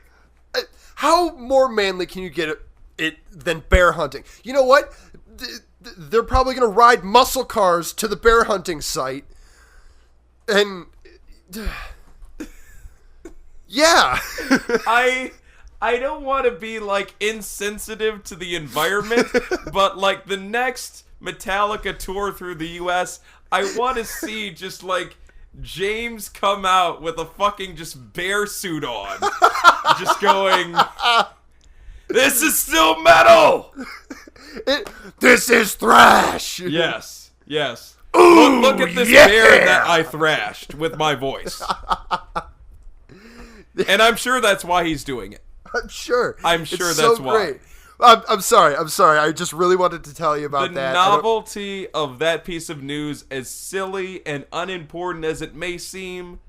How more manly can you get it than bear hunting? You know what? They're probably going to ride muscle cars to the bear hunting site. And yeah. I don't want to be like insensitive to the environment, but like the next Metallica tour through the US, I want to see just like James come out with a fucking just bear suit on. Just going, this is still metal! This is thrash! Yes. Ooh, Look at this yeah! bear that I thrashed with my voice. And I'm sure that's why he's doing it. I'm sure that's so why. Great. I'm sorry. I just really wanted to tell you about that. The novelty of that piece of news, as silly and unimportant as it may seem,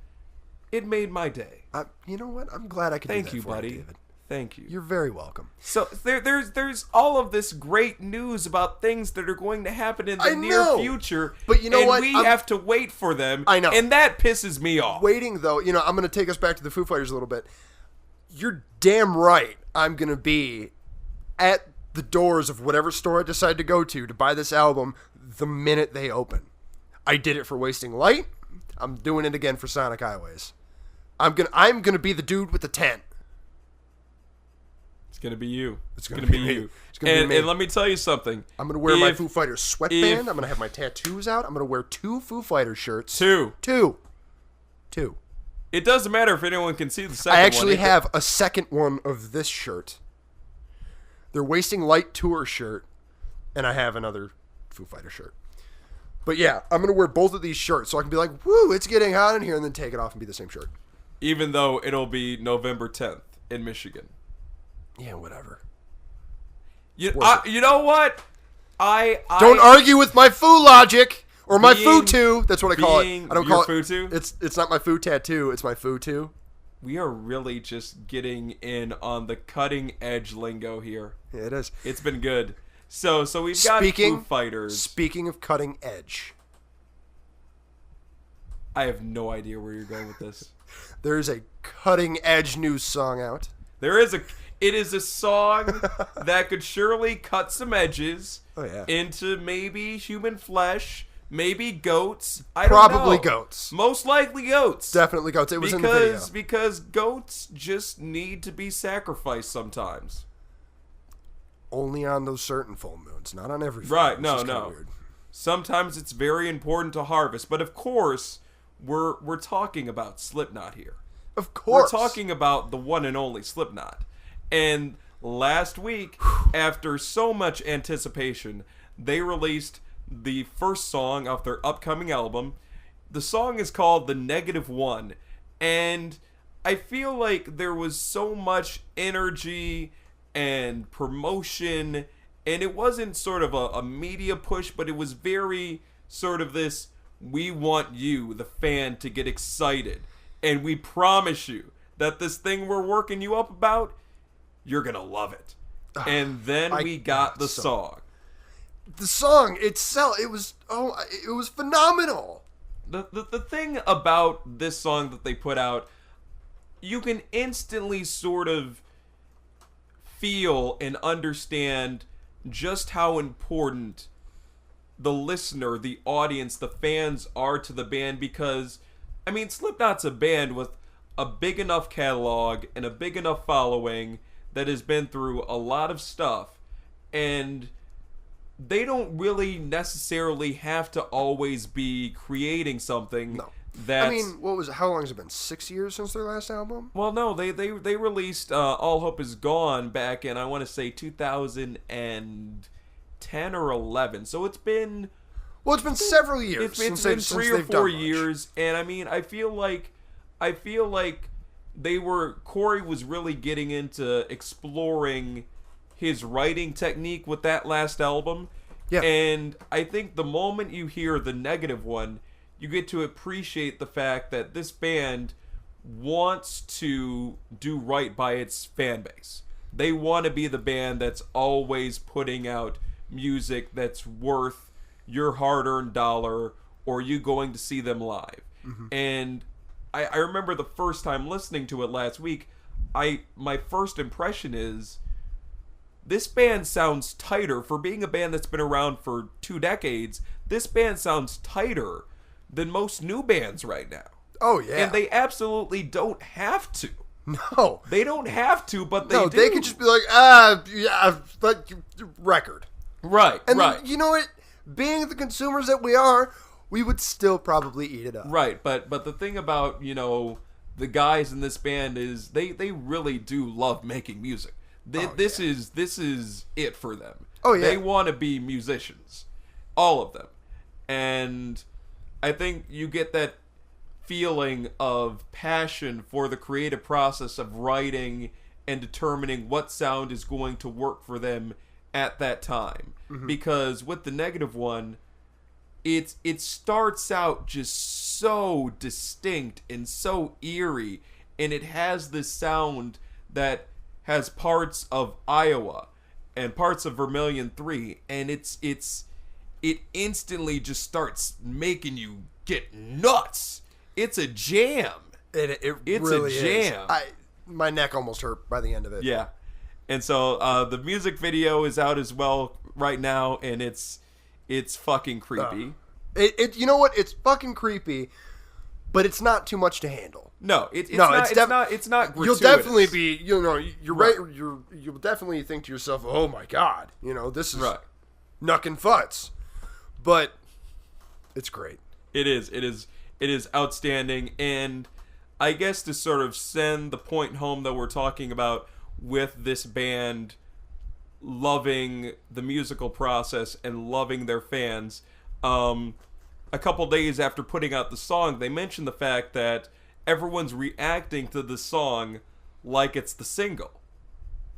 it made my day. You know what? I'm glad I could do that Thank you, for buddy. David. Thank you. You're very welcome. So there's all of this great news about things that are going to happen in the I near know. future. But you know and what? we have to wait for them. I know. And that pisses me off. Waiting, though, I'm going to take us back to the Foo Fighters a little bit. You're damn right I'm going to be at the doors of whatever store I decide to go to buy this album the minute they open. I did it for Wasting Light. I'm doing it again for Sonic Highways. I'm gonna be the dude with the tent. It's gonna be you. It's gonna be you. It's gonna be me. And let me tell you something. I'm gonna wear my Foo Fighters sweatband. I'm gonna have my tattoos out. I'm gonna wear 2 Foo Fighters shirts. Two. It doesn't matter if anyone can see the second one. I actually have a second one of this shirt. They're Wasting Light tour shirt, and I have another Foo Fighter shirt. But yeah, I'm gonna wear both of these shirts so I can be like, "Woo, it's getting hot in here," and then take it off and be the same shirt. Even though it'll be November 10th in Michigan. Yeah, whatever. You know what? I don't argue with my Foo logic or my being- Foo-too. That's what I call it. I don't your call Foo-too? it. It's not my Foo tattoo. It's my Foo-too. We are really just getting in on the cutting edge lingo here. Yeah, it is. It's been good. So we've got Foo Fighters. Speaking of cutting edge, I have no idea where you're going with this. There's a cutting-edge new song out. It is a song that could surely cut some edges into maybe human flesh, maybe goats. I don't know. Probably goats. Most likely goats. Definitely goats. It was in the video. Because goats just need to be sacrificed sometimes. Only on those certain full moons, not on every full Right, moon. no. Weird. Sometimes it's very important to harvest, but of course, we're talking about Slipknot here. Of course. We're talking about the one and only Slipknot. And last week, after so much anticipation, they released the first song of their upcoming album. The song is called The -1, and I feel like there was so much energy and promotion, and it wasn't sort of a media push, but it was very sort of this, we want you, the fan, to get excited, and we promise you that this thing we're working you up about, you're gonna love it. And then we got the song. The song itself, it was phenomenal. The thing about this song that they put out, you can instantly sort of feel and understand just how important the listener, the audience, the fans are to the band, because, I mean, Slipknot's a band with a big enough catalog and a big enough following that has been through a lot of stuff, and they don't really necessarily have to always be creating something. No. That's, I mean, how long has it been? 6 years since their last album? Well, no, they released All Hope Is Gone back in, I want to say, 2010 or 11. So it's been... Well, it's been several years. It's been 3 or 4 years, and I mean, I feel like Corey was really getting into exploring his writing technique with that last album. Yeah. And I think the moment you hear the -1, you get to appreciate the fact that this band wants to do right by its fan base. They want to be the band that's always putting out music that's worth your hard-earned dollar, or you going to see them live. Mm-hmm. And I remember the first time listening to it last week, my first impression is, this band sounds tighter. For being a band that's been around for 2 decades, this band sounds tighter than most new bands right now. Oh, yeah. And they absolutely don't have to. No. They don't have to, but they do. They could just be like, but record. Right, and right. Then, you know what? Being the consumers that we are, we would still probably eat it up. Right, but the thing about, the guys in this band is they really do love making music. This is it for them. Oh, yeah. They want to be musicians. All of them. And I think you get that feeling of passion for the creative process of writing and determining what sound is going to work for them at that time. Mm-hmm. Because with the -1, it starts out just so distinct and so eerie, and it has this sound that has parts of Iowa and parts of Vermilion 3, and it instantly just starts making you get nuts. It's a jam. It's really a jam. My neck almost hurt by the end of it. Yeah. And so the music video is out as well right now, and it's fucking creepy. You know what? It's fucking creepy, but it's not too much to handle. No, it's not gratuitous. You'll definitely be, you're right. You'll definitely think to yourself, "Oh my god, this is knuck and futz," but it's great. It is outstanding, and I guess to sort of send the point home that we're talking about with this band loving the musical process and loving their fans. A couple days after putting out the song, they mentioned the fact that everyone's reacting to the song like it's the single.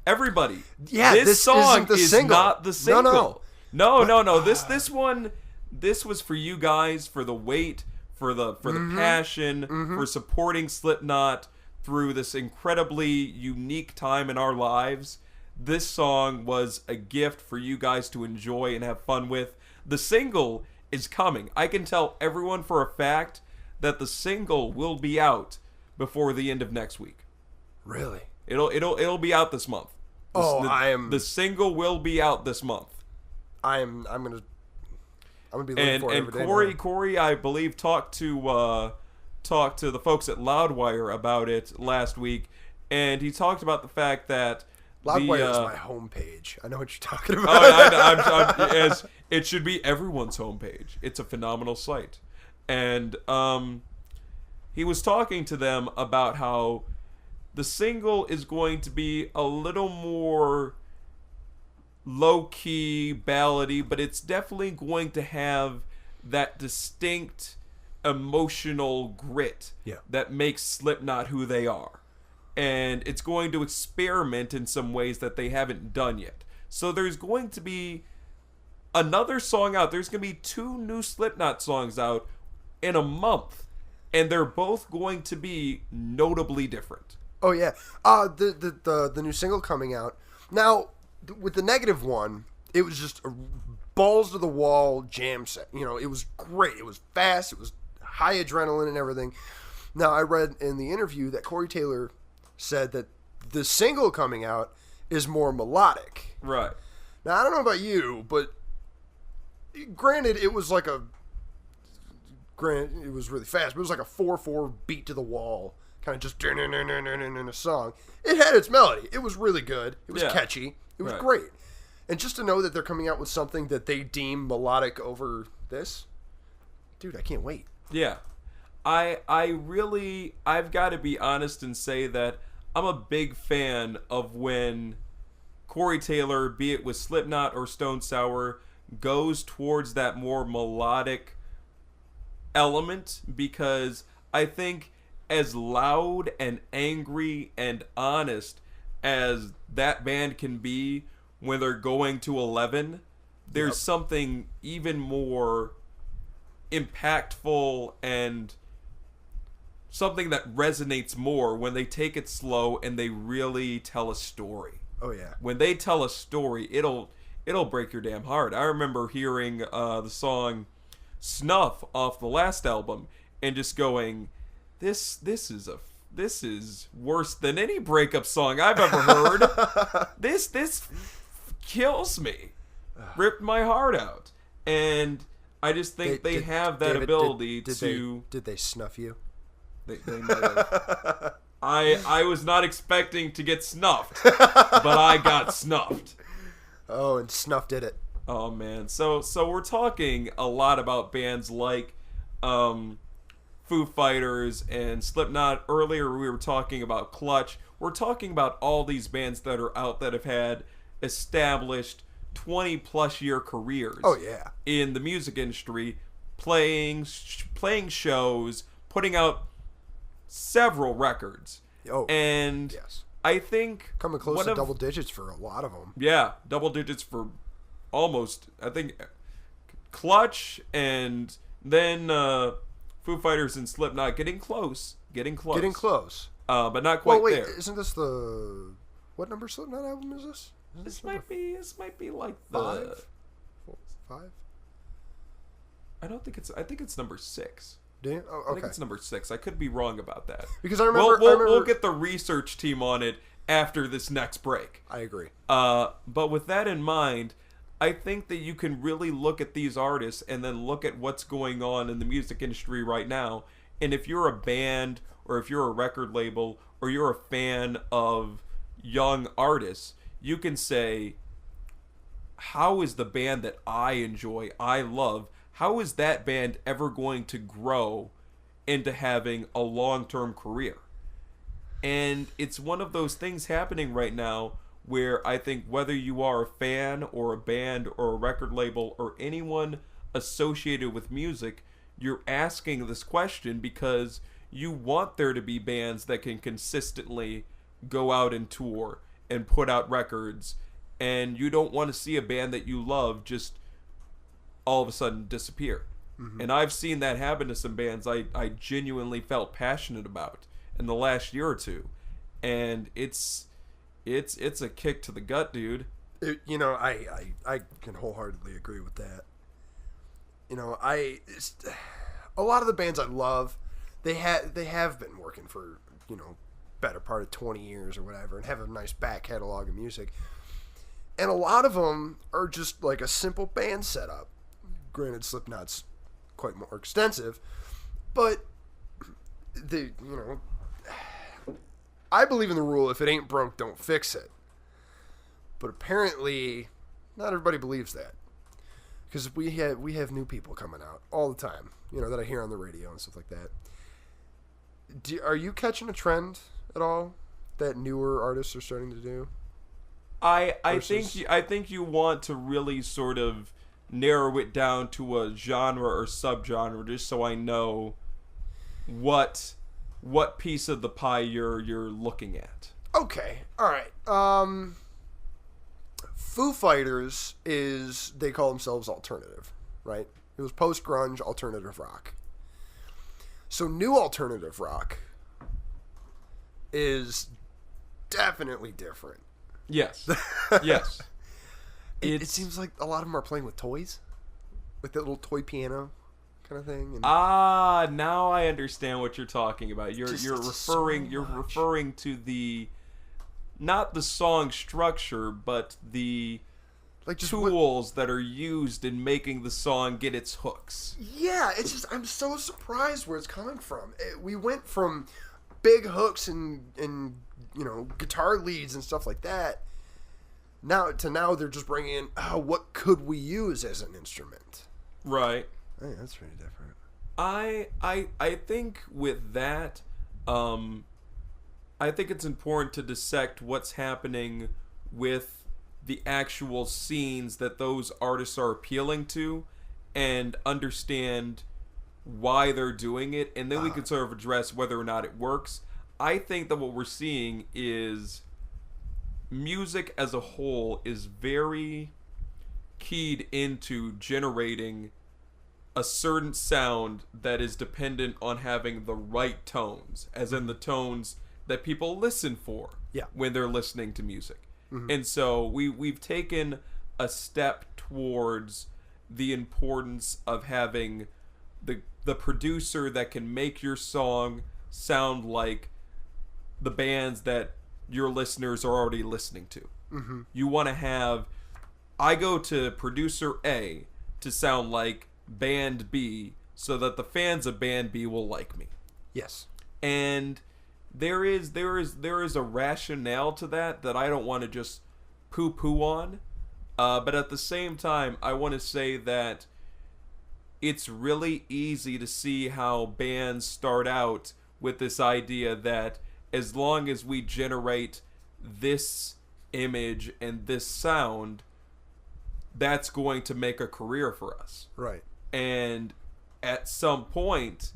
Everybody. Yeah, this song is not the single. No. But, This was for you guys, for the wait, for the passion, for supporting Slipknot through this incredibly unique time in our lives. This song was a gift for you guys to enjoy and have fun with. The single is coming. I can tell everyone for a fact that the single will be out before the end of next week. Really? It'll be out this month. The single will be out this month. I'm gonna be looking for it every day. And Corey, I believe talked to the folks at Loudwire about it last week, and he talked about the fact that Loudwire is my homepage. I know what you're talking about. As it should be everyone's homepage. It's a phenomenal site, and he was talking to them about how the single is going to be a little more low-key, ballady, but it's definitely going to have that distinct emotional grit that makes Slipknot who they are. And it's going to experiment in some ways that they haven't done yet. So there's going to be another song out. There's going to be 2 new Slipknot songs out in a month. And they're both going to be notably different. Oh, yeah. The new single coming out. Now, with the negative one, it was just a balls-to-the-wall jam set. You know, it was great. It was fast. It was high adrenaline and everything. Now, I read in the interview that Corey Taylor said that the single coming out is more melodic. Right. Now, I don't know about you, but granted, it was really fast, but it was like a 4/4 beat to the wall, kind of just in a song. It had its melody. It was really good. It was catchy. It was great. And just to know that they're coming out with something that they deem melodic over this, dude, I can't wait. Yeah. I've got to be honest and say that I'm a big fan of when Corey Taylor, be it with Slipknot or Stone Sour, goes towards that more melodic element, because I think as loud and angry and honest as that band can be when they're going to 11, there's something even more impactful and something that resonates more when they take it slow and they really tell a story. Oh yeah. When they tell a story, it'll break your damn heart. I remember hearing the song Snuff off the last album and just going, this is worse than any breakup song I've ever heard. This kills me. Ripped my heart out. And I just think they have that ability to... Did they snuff you? They might have. I was not expecting to get snuffed, but I got snuffed. Oh, and Snuff did it. Oh man, so we're talking a lot about bands like Foo Fighters and Slipknot. Earlier we were talking about Clutch. We're talking about all these bands that are out that have had established 20-plus year careers. Oh yeah. In the music industry, playing shows, putting out several records. Oh, and yes. I think coming close to double digits for a lot of them. Yeah, double digits for almost, I think, Clutch and then Foo Fighters and Slipknot getting close. But not quite wait, there. Isn't this the... What number Slipknot album is this? This might be like the... Five? 5? I think it's number 6. Oh, okay. I think it's number 6. I could be wrong about that. Because I remember... We'll get the research team on it after this next break. I agree. But with that in mind, I think that you can really look at these artists and then look at what's going on in the music industry right now. And if you're a band or if you're a record label or you're a fan of young artists, you can say, how is the band that I enjoy, I love, how is that band ever going to grow into having a long-term career? And it's one of those things happening right now where I think whether you are a fan or a band or a record label or anyone associated with music, you're asking this question because you want there to be bands that can consistently go out and tour and put out records, and you don't want to see a band that you love just all of a sudden disappear. Mm-hmm. And I've seen that happen to some bands I genuinely felt passionate about in the last year or two, and it's a kick to the gut, dude. I can wholeheartedly agree with that. A lot of the bands I love, they have been working for, better part of 20 years or whatever, and have a nice back catalog of music. And a lot of them are just like a simple band setup. Granted, Slipknot's quite more extensive, but I believe in the rule: if it ain't broke, don't fix it. But apparently, not everybody believes that, because we have new people coming out all the time, that I hear on the radio and stuff like that. Are you catching a trend at all that newer artists are starting to do? I think you want to really sort of narrow it down to a genre or subgenre, just so I know what piece of the pie you're looking at. Okay, all right. Foo Fighters they call themselves alternative, right? It was post-grunge alternative rock. So new alternative rock is definitely different. Yes. Yes. It seems like a lot of them are playing with toys, with that little toy piano kind of thing. And now I understand what you're talking about. You're referring to the, not the song structure, but the tools that are used in making the song get its hooks. Yeah, it's just, I'm so surprised where it's coming from. We went from big hooks and guitar leads and stuff like that. Now they're just bringing in, what could we use as an instrument? Right. I think that's pretty different. I think with that, I think it's important to dissect what's happening with the actual scenes that those artists are appealing to, and understand why they're doing it, and then we can sort of address whether or not it works. I think that what we're seeing is music as a whole is very keyed into generating a certain sound that is dependent on having the right tones, as in the tones that people listen for when they're listening to music. Mm-hmm. And so we've taken a step towards the importance of having the producer that can make your song sound like the bands that your listeners are already listening to. Mm-hmm. You want to have, I go to producer A to sound like band B so that the fans of band B will like me. Yes. And there is a rationale to that I don't want to just poo-poo on. But at the same time, I want to say that it's really easy to see how bands start out with this idea that as long as we generate this image and this sound, that's going to make a career for us. Right. And at some point,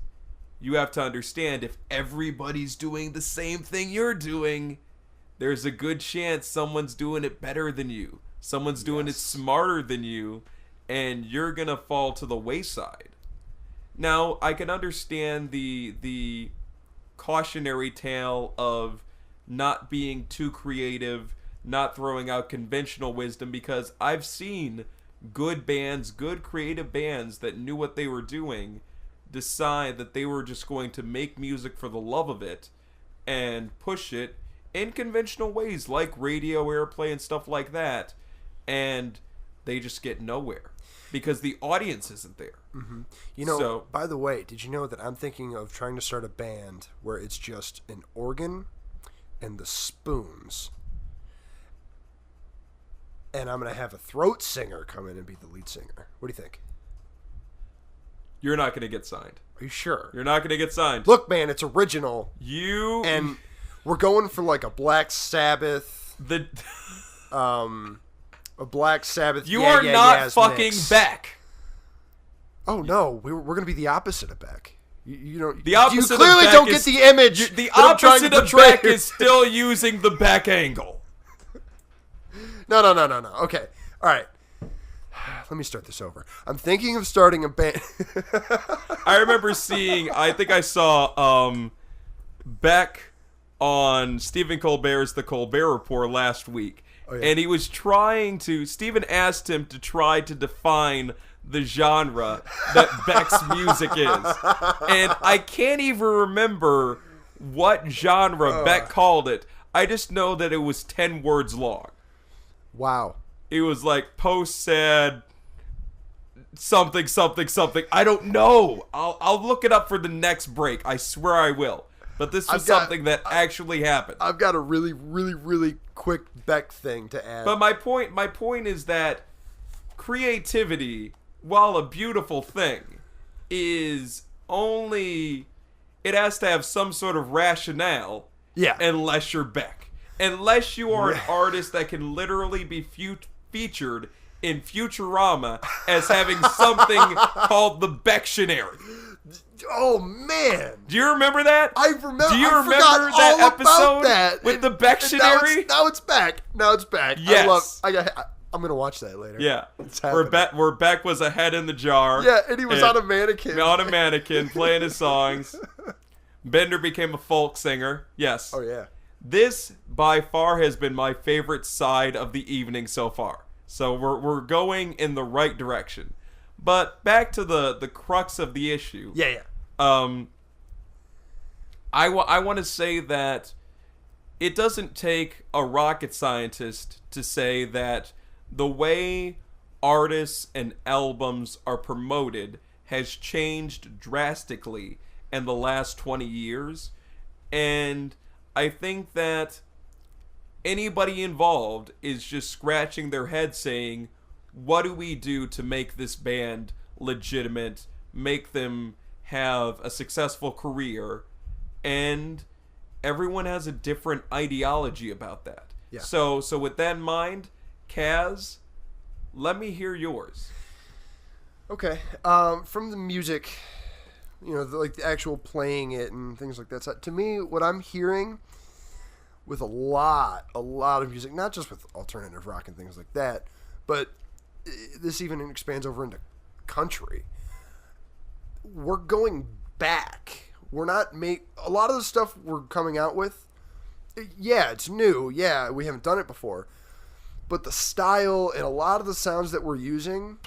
you have to understand, if everybody's doing the same thing you're doing, there's a good chance someone's doing it better than you. Someone's doing it smarter than you, and you're going to fall to the wayside. Now, I can understand the cautionary tale of not being too creative, not throwing out conventional wisdom, because I've seen good bands, good creative bands that knew what they were doing, decide that they were just going to make music for the love of it and push it in conventional ways like radio airplay and stuff like that, and they just get nowhere because the audience isn't there. Mm-hmm. By the way, did you know that I'm thinking of trying to start a band where it's just an organ and the spoons, and I'm going to have a throat singer come in and be the lead singer? What do you think? You're not going to get signed. Are you sure? You're not going to get signed. Look, man, it's original. And we're going for like a Black Sabbath. A Black Sabbath. You are not fucking mix. Beck. Oh no, we're going to be the opposite of Beck. You know, the opposite. You clearly of Beck don't get the image. The opposite of Beck is still using the Beck angle. No. Okay, all right. Let me start this over. I'm thinking of starting a band. I remember seeing, I think I saw Beck on Stephen Colbert's The Colbert Report last week. And he was trying to, Steven asked him to try to define the genre that Beck's music is. And I can't even remember what genre Beck called it. I just know that it was 10 words long. Wow. It was like post-sad something, something, something. I don't know. I'll look it up for the next break. I swear I will. But this was something that actually happened. I've got a really, really, really quick Beck thing to add. But my point is that creativity, while a beautiful thing, is only... It has to have some sort of rationale. Yeah. Unless you're Beck. Unless you are an artist that can literally be featured in Futurama as having something called the Becktionary. Oh, man. Do you remember that? I remember. Do you I remember forgot that all episode about that. with the Becktionary? Now it's back. Now it's back. Yes. I'm going to watch that later. Yeah. Where Beck was a head in the jar. Yeah, and he was on a mannequin. On a mannequin, playing his songs. Bender became a folk singer. Yes. Oh, yeah. This, by far, has been my favorite side of the evening so far. So we're going in the right direction. But back to the crux of the issue. Yeah. I want to say that it doesn't take a rocket scientist to say that the way artists and albums are promoted has changed drastically in the last 20 years. And I think that anybody involved is just scratching their head saying, what do we do to make this band legitimate, make them have a successful career? And everyone has a different ideology about that. Yeah. So with that in mind, Kaz, let me hear yours. Okay. From the music, the actual playing it and things like that. So to me, what I'm hearing with a lot of music, not just with alternative rock and things like that, but this even expands over into country. We're going back. We're not a lot of the stuff we're coming out with. Yeah, it's new. Yeah, we haven't done it before. But the style and a lot of the sounds that we're using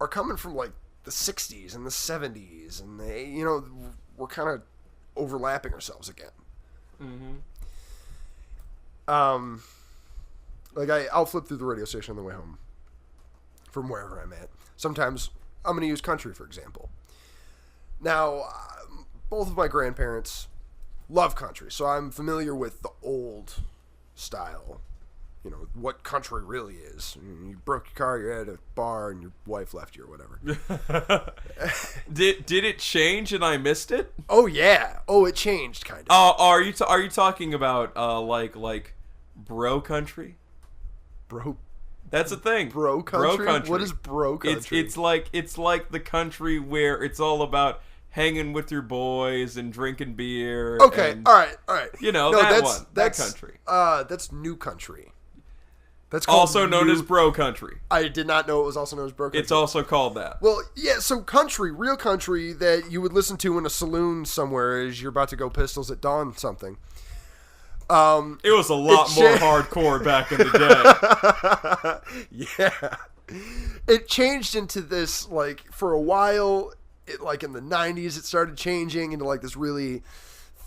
are coming from like the 60s and the 70s, and we're kind of overlapping ourselves again. Mm-hmm. I'll flip through the radio station on the way home from wherever I'm at. Sometimes I'm going to use country, for example. Now, both of my grandparents love country, so I'm familiar with the old style. What country really is. You broke your car, you're at a bar, and your wife left you or whatever. Did it change and I missed it? Oh, yeah. Oh, it changed, kind of. Are you talking about like bro country? Bro. That's a thing. Bro country? Bro country. What is bro country? It's like the country where it's all about hanging with your boys and drinking beer. Okay, and, all right. That country. That's new country. That's also known as bro country. I did not know it was also known as bro country. It's also called that. Well, yeah, so country, real country that you would listen to in a saloon somewhere as you're about to go Pistols at Dawn something. It was a lot more hardcore back in the day. Yeah. It changed into this, for a while, in the 90s, it started changing into, this really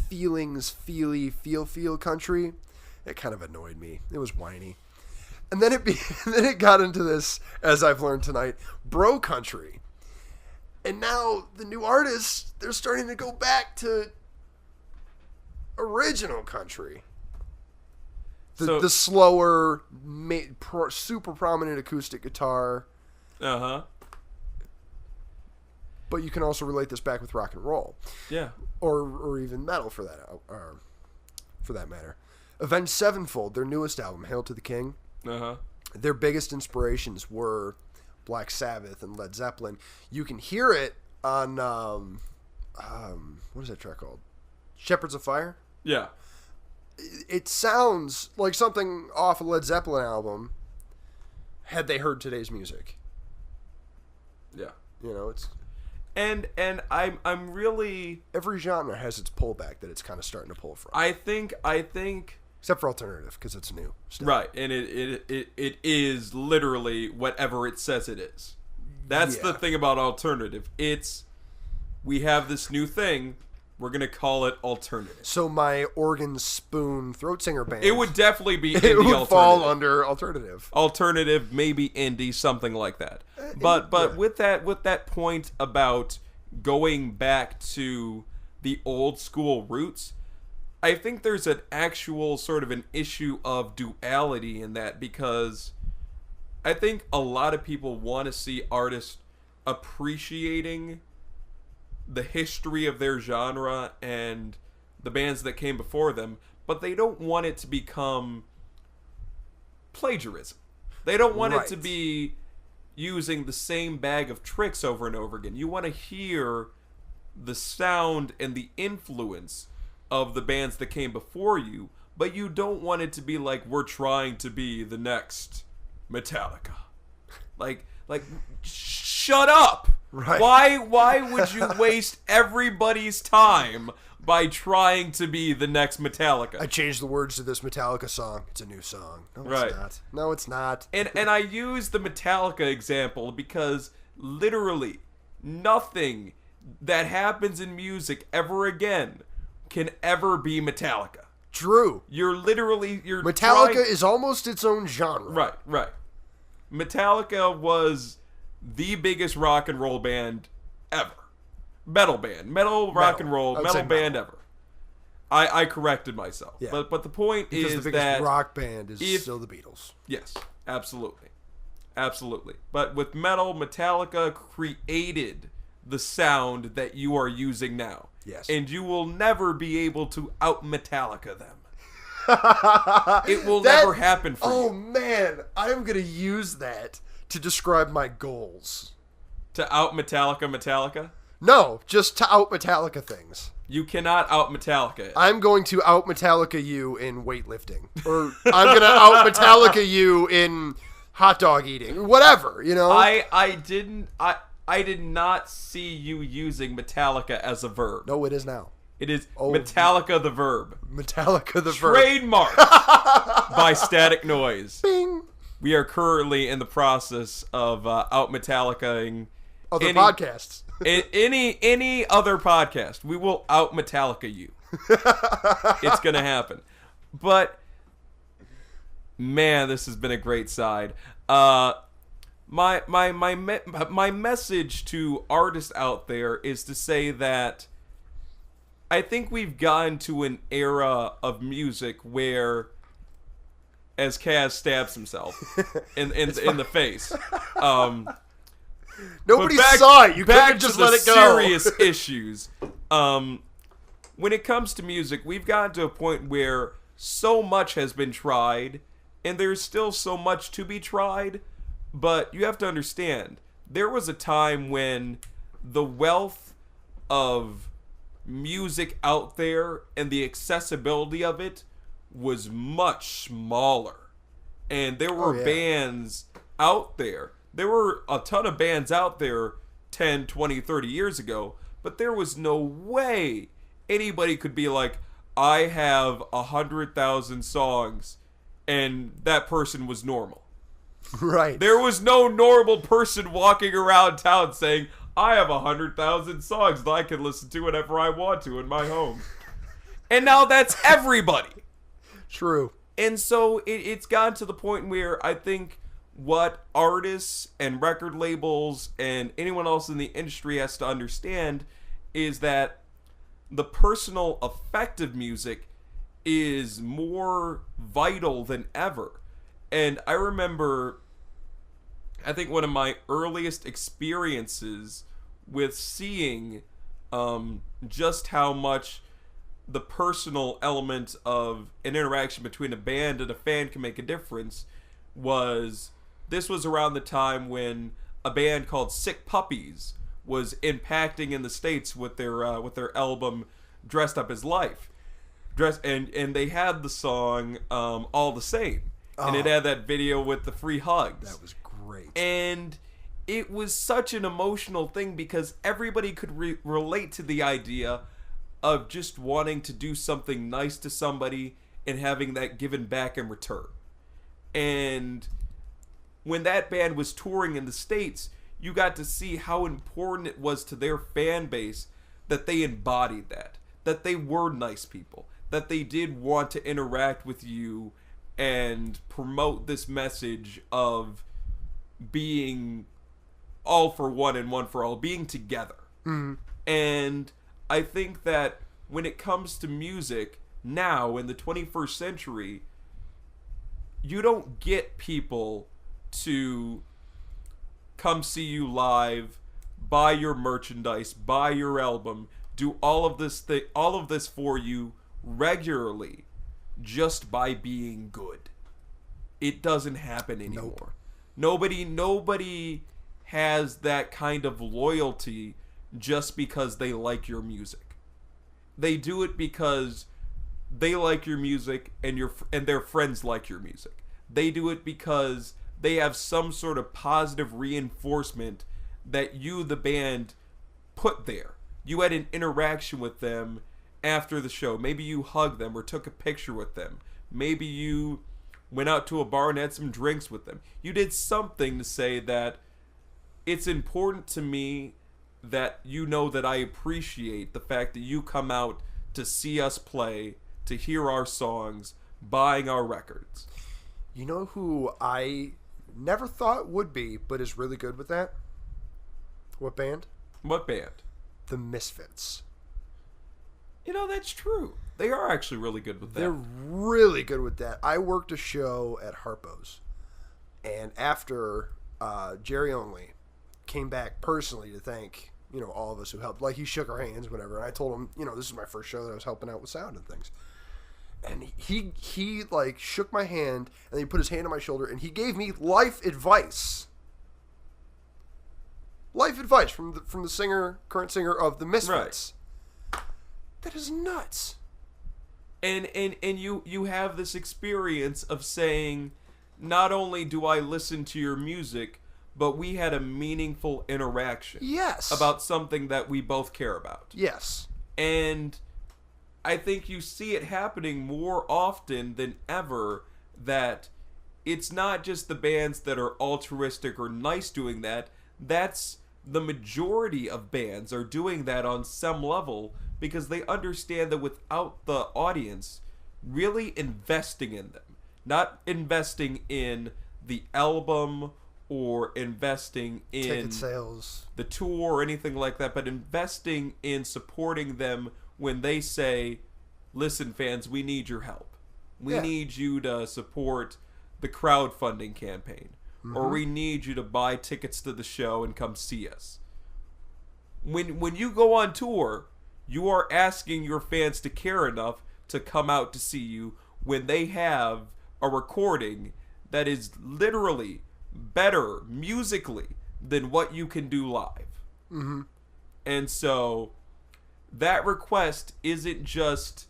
feel country. It kind of annoyed me. It was whiny. And then it got into this, as I've learned tonight, bro country. And now the new artists, they're starting to go back to original country. The slower, super prominent acoustic guitar. Uh-huh. But you can also relate this back with rock and roll. Yeah. Or even metal for that matter. Avenged Sevenfold, their newest album, Hail to the King. Uh-huh. Their biggest inspirations were Black Sabbath and Led Zeppelin. You can hear it on what is that track called? Shepherds of Fire? Yeah. It sounds like something off a Led Zeppelin album had they heard today's music. Yeah. It's and I'm really, every genre has its pullback that it's kind of starting to pull from. I think Except for alternative, because it's new stuff. Right, and it is literally whatever it says it is. That's the thing about alternative. We have this new thing. We're going to call it alternative. So my organ spoon throat singer band... It would definitely be indie it would alternative. fall under alternative. Alternative, maybe indie, something like that. But with that point about going back to the old school roots, I think there's an actual sort of an issue of duality in that, because I think a lot of people want to see artists appreciating the history of their genre and the bands that came before them, but they don't want it to become plagiarism. They don't want it to be using the same bag of tricks over and over again. You want to hear the sound and the influence of the bands that came before you, but you don't want it to be like, we're trying to be the next Metallica. Like shut up. Right. Why would you waste everybody's time by trying to be the next Metallica? I changed the words to this Metallica song. It's a new song. No, it's Right. not. No, it's not. And I use the Metallica example because literally nothing that happens in music ever again can ever be Metallica. True. You're Metallica is almost its own genre. Right. Metallica was the biggest rock and roll band ever. Metal rock and roll, metal band ever. I corrected myself. Yeah. But the point Because is the biggest that rock band is still the Beatles. Yes, absolutely. But with metal, Metallica created the sound that you are using now. Yes. And you will never be able to out-Metallica them. It will never happen for you. Oh, man. I'm going to use that to describe my goals. To out-Metallica? No, just to out-Metallica things. You cannot out-Metallica it. I'm going to out-Metallica you in weightlifting. Or I'm going to out-Metallica you in hot dog eating. Whatever, you know? I did not see you using Metallica as a verb. No, it is now. It is Metallica the verb. Metallica the verb. Trademark by Static Noise. Bing. We are currently in the process of out-Metallicaing Other podcasts. any other podcast. We will out-Metallica you. It's going to happen. But, man, this has been a great side. My message to artists out there is to say that I think we've gotten to an era of music where, as Kaz stabs himself in the face. Nobody saw it. You couldn't just let it go. Serious issues. When it comes to music, we've gotten to a point where so much has been tried, and there's still so much to be tried. But you have to understand, there was a time when the wealth of music out there and the accessibility of it was much smaller. And there were bands out there. There were a ton of bands out there 10, 20, 30 years ago, but there was no way anybody could be like, I have 100,000 songs, and that person was normal. Right. There was no normal person walking around town saying, I have 100,000 songs that I can listen to whenever I want to in my home. And now that's everybody. True. And so it's gotten to the point where I think what artists and record labels and anyone else in the industry has to understand is that the personal effect of music is more vital than ever. And I remember, I think one of my earliest experiences with seeing just how much the personal element of an interaction between a band and a fan can make a difference was, this was around the time when a band called Sick Puppies was impacting in the States with their album Dressed Up as Life. And they had the song All the Same. And it had that video with the free hugs. That was great. And it was such an emotional thing because everybody could relate to the idea of just wanting to do something nice to somebody and having that given back in return. And when that band was touring in the States, you got to see how important it was to their fan base that they embodied that they were nice people, that they did want to interact with you and promote this message of being all for one and one for all, being together. Mm-hmm. And I think that when it comes to music now in the 21st century, you don't get people to come see you live, buy your merchandise, buy your album, do all of this for you regularly just by being good. It doesn't happen anymore. Nope. Nobody has that kind of loyalty just because they like your music. They do it because they like your music and their friends like your music. They do it because they have some sort of positive reinforcement that you, the band, put there. You had an interaction with them after the show. Maybe you hugged them or took a picture with them. Maybe you went out to a bar and had some drinks with them. You did something to say that it's important to me that you know that I appreciate the fact that you come out to see us play, to hear our songs, buying our records. You know who I never thought would be, but is really good with that? What band? What band? The Misfits. You know, that's true. They are actually really good with that. They're really good with that. I worked a show at Harpo's, and after Jerry Only came back personally to thank, all of us who helped. Like, he shook our hands, whatever. And I told him, this is my first show that I was helping out with sound and things. And he like shook my hand, and he put his hand on my shoulder, and he gave me life advice. Life advice from the current singer of the Misfits. Right. That is nuts. And you have this experience of saying, not only do I listen to your music, but we had a meaningful interaction. Yes. About something that we both care about. Yes. And I think you see it happening more often than ever, that it's not just the bands that are altruistic or nice doing that. That's the majority of bands are doing that on some level because they understand that without the audience really investing in them, not investing in the album or investing in ticket sales, the tour or anything like that, but investing in supporting them when they say, listen, fans, we need your help. We need you to support the crowdfunding campaign. Mm-hmm. Or we need you to buy tickets to the show and come see us. When you go on tour, you are asking your fans to care enough to come out to see you when they have a recording that is literally better musically than what you can do live. Mm-hmm. And so that request isn't just,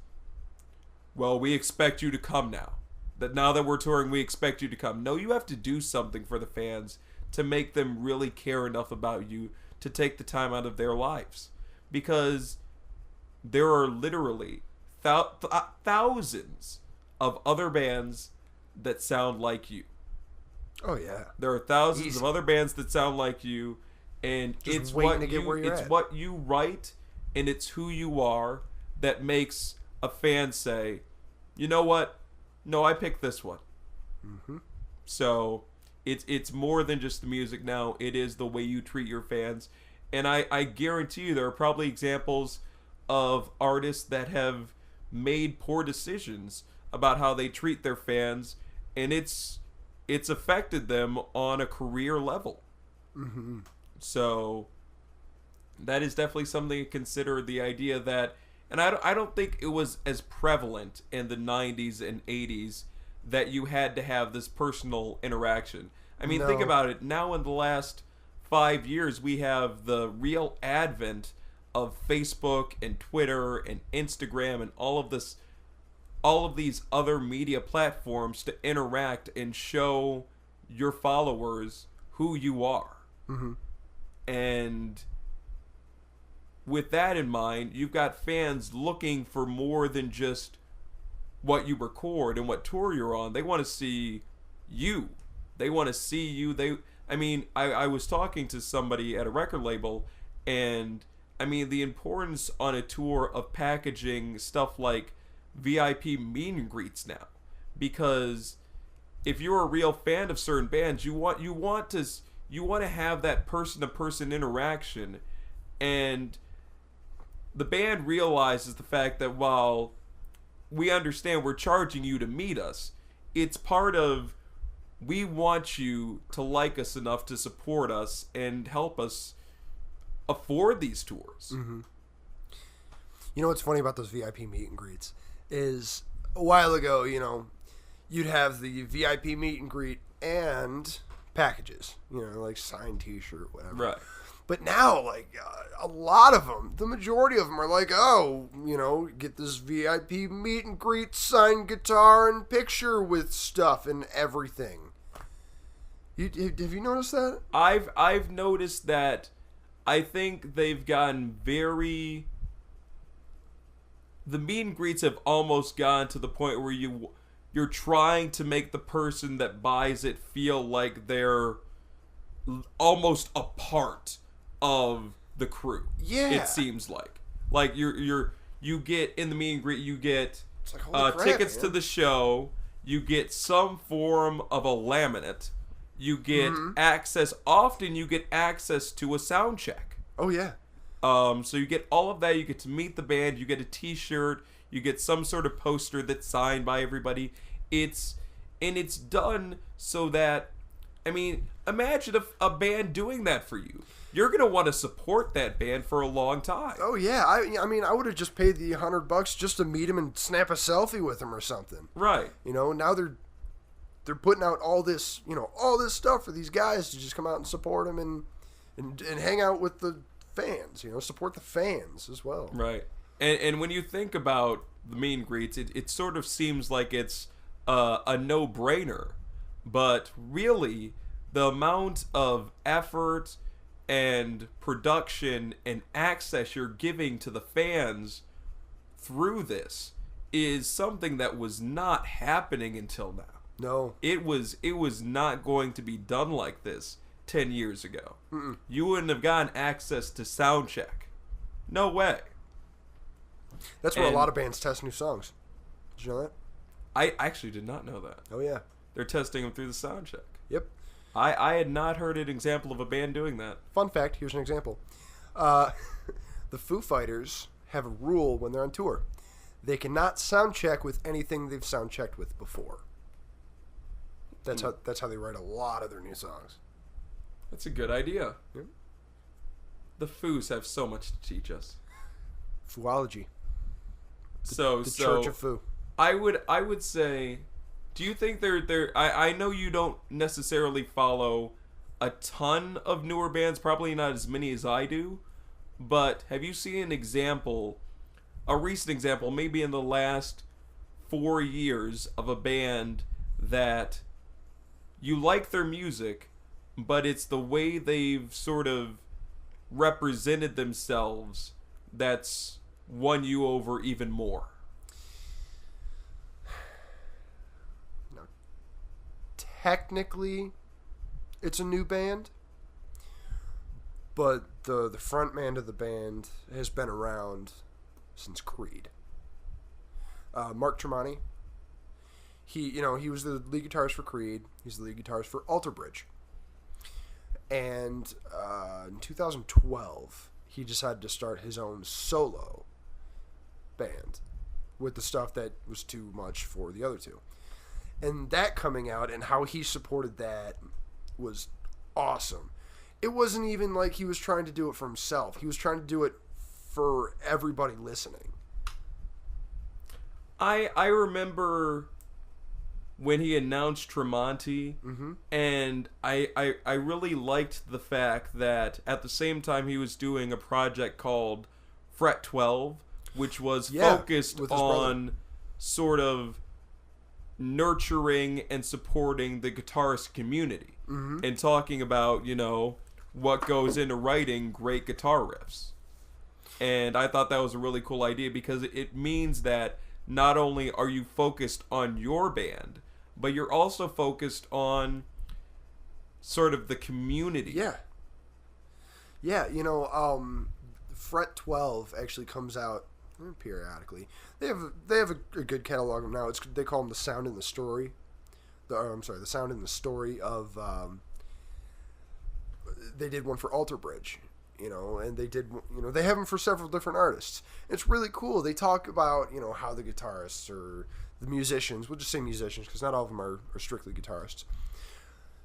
well, we expect you to come now. That now that we're touring, we expect you to come. No, you have to do something for the fans to make them really care enough about you to take the time out of their lives. Because there are literally thousands of other bands that sound like you. Oh, yeah. There are thousands of other bands that sound like you, and it's what you write, and it's who you are that makes a fan say, you know what? No, I picked this one. Mm-hmm. So it's more than just the music now. It is the way you treat your fans. And I guarantee you there are probably examples of artists that have made poor decisions about how they treat their fans, and it's affected them on a career level. Mm-hmm. So that is definitely something to consider, the idea that, and I don't think it was as prevalent in the 90s and 80s that you had to have this personal interaction. I mean, think about it. Now in the last 5 years, we have the real advent of Facebook and Twitter and Instagram and all of these other media platforms to interact and show your followers who you are. Mm-hmm. And with that in mind, you've got fans looking for more than just what you record and what tour you're on. They want to see you. They want to see you. I was talking to somebody at a record label, and I mean, the importance on a tour of packaging stuff like VIP meet and greets now, because if you're a real fan of certain bands, you want to have that person to person interaction, and the band realizes the fact that while we understand we're charging you to meet us, it's part of, we want you to like us enough to support us and help us afford these tours. Mm-hmm. You know what's funny about those VIP meet and greets is a while ago, you'd have the VIP meet and greet and packages, like signed T-shirt, whatever. Right. But now, a lot of them, the majority of them are like, oh, get this VIP meet and greet, signed guitar and picture with stuff and everything. Have you noticed that? I've noticed that. I think they've gotten the meet and greets have almost gone to the point where you're trying to make the person that buys it feel like they're almost a part of the crew. Yeah. It seems like you get in the meet and greet, you get like, tickets to the show, you get some form of a laminate, you get access. Often you get access to a sound check. Oh yeah. So you get all of that. You get to meet the band. You get a T-shirt. You get some sort of poster that's signed by everybody. It's done so that, I mean, imagine a band doing that for you. You're gonna want to support that band for a long time. Oh yeah. I mean, I would have just paid the $100 just to meet him and snap a selfie with him or something. Right. Now they're putting out all this stuff for these guys to just come out and support them and hang out with the fans, support the fans as well. Right. And when you think about the meet and greets, it sort of seems like it's a no-brainer, but really the amount of effort and production and access you're giving to the fans through this is something that was not happening until now. No. It was not going to be done like this 10 years ago. Mm-mm. You wouldn't have gotten access to soundcheck. No way. That's where a lot of bands test new songs. Did you know that? I actually did not know that. Oh yeah. They're testing them through the soundcheck. Yep. I had not heard an example of a band doing that. Fun fact, here's an example. The Foo Fighters have a rule when they're on tour. They cannot soundcheck with anything they've soundchecked with before. That's how they write a lot of their new songs. That's a good idea. Yep. The Foos have so much to teach us. Foology. The Church of Foo. I would say, do you think they're I know you don't necessarily follow a ton of newer bands, probably not as many as I do, but have you seen an example, a recent example, maybe in the last 4 years, of a band that you like their music, but it's the way they've sort of represented themselves that's won you over even more? No. Technically, it's a new band, but the front man of the band has been around since Creed. Mark Tremonti. He was the lead guitarist for Creed. He's the lead guitarist for Alter Bridge. And in 2012, he decided to start his own solo band with the stuff that was too much for the other two. And that coming out and how he supported that was awesome. It wasn't even like he was trying to do it for himself. He was trying to do it for everybody listening. I remember when he announced Tremonti, and I really liked the fact that at the same time he was doing a project called Fret 12, which was focused on sort of nurturing and supporting the guitarist community, and talking about, what goes into writing great guitar riffs. And I thought that was a really cool idea because it means that not only are you focused on your band, but you're also focused on sort of the community. Yeah. Yeah, Fret 12 actually comes out periodically. They have a good catalog now. They call them the Sound in the Story. The Sound in the Story of. They did one for Alter Bridge, and they have them for several different artists. It's really cool. They talk about how the guitarists or the musicians, we'll just say musicians because not all of them are strictly guitarists.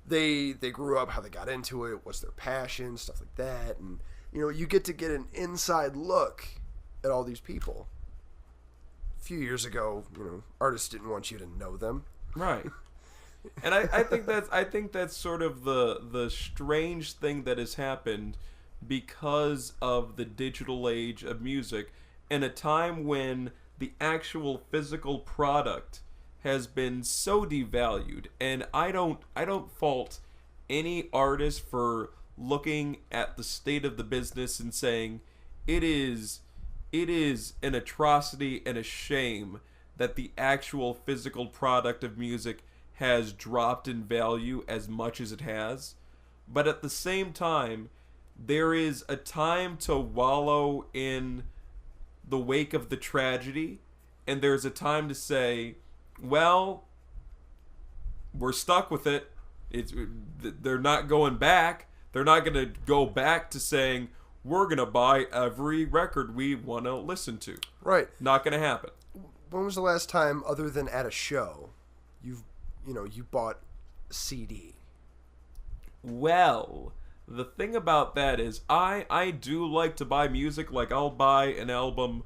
They grew up, how they got into it, what's their passion, stuff like that, and you get an inside look at all these people. A few years ago, artists didn't want you to know them. Right. And I think that's sort of the strange thing that has happened because of the digital age of music, in a time when the actual physical product has been so devalued. And I don't fault any artist for looking at the state of the business and saying it is an atrocity and a shame that the actual physical product of music has dropped in value as much as it has. But at the same time, there is a time to wallow in the wake of the tragedy, and there's a time to say, well, we're stuck with it. They're not going back. They're not going to go back to saying, we're going to buy every record we want to listen to. Right. Not going to happen. When was the last time, other than at a show, you bought a CD? Well, the thing about that is I do like to buy music. Like, I'll buy an album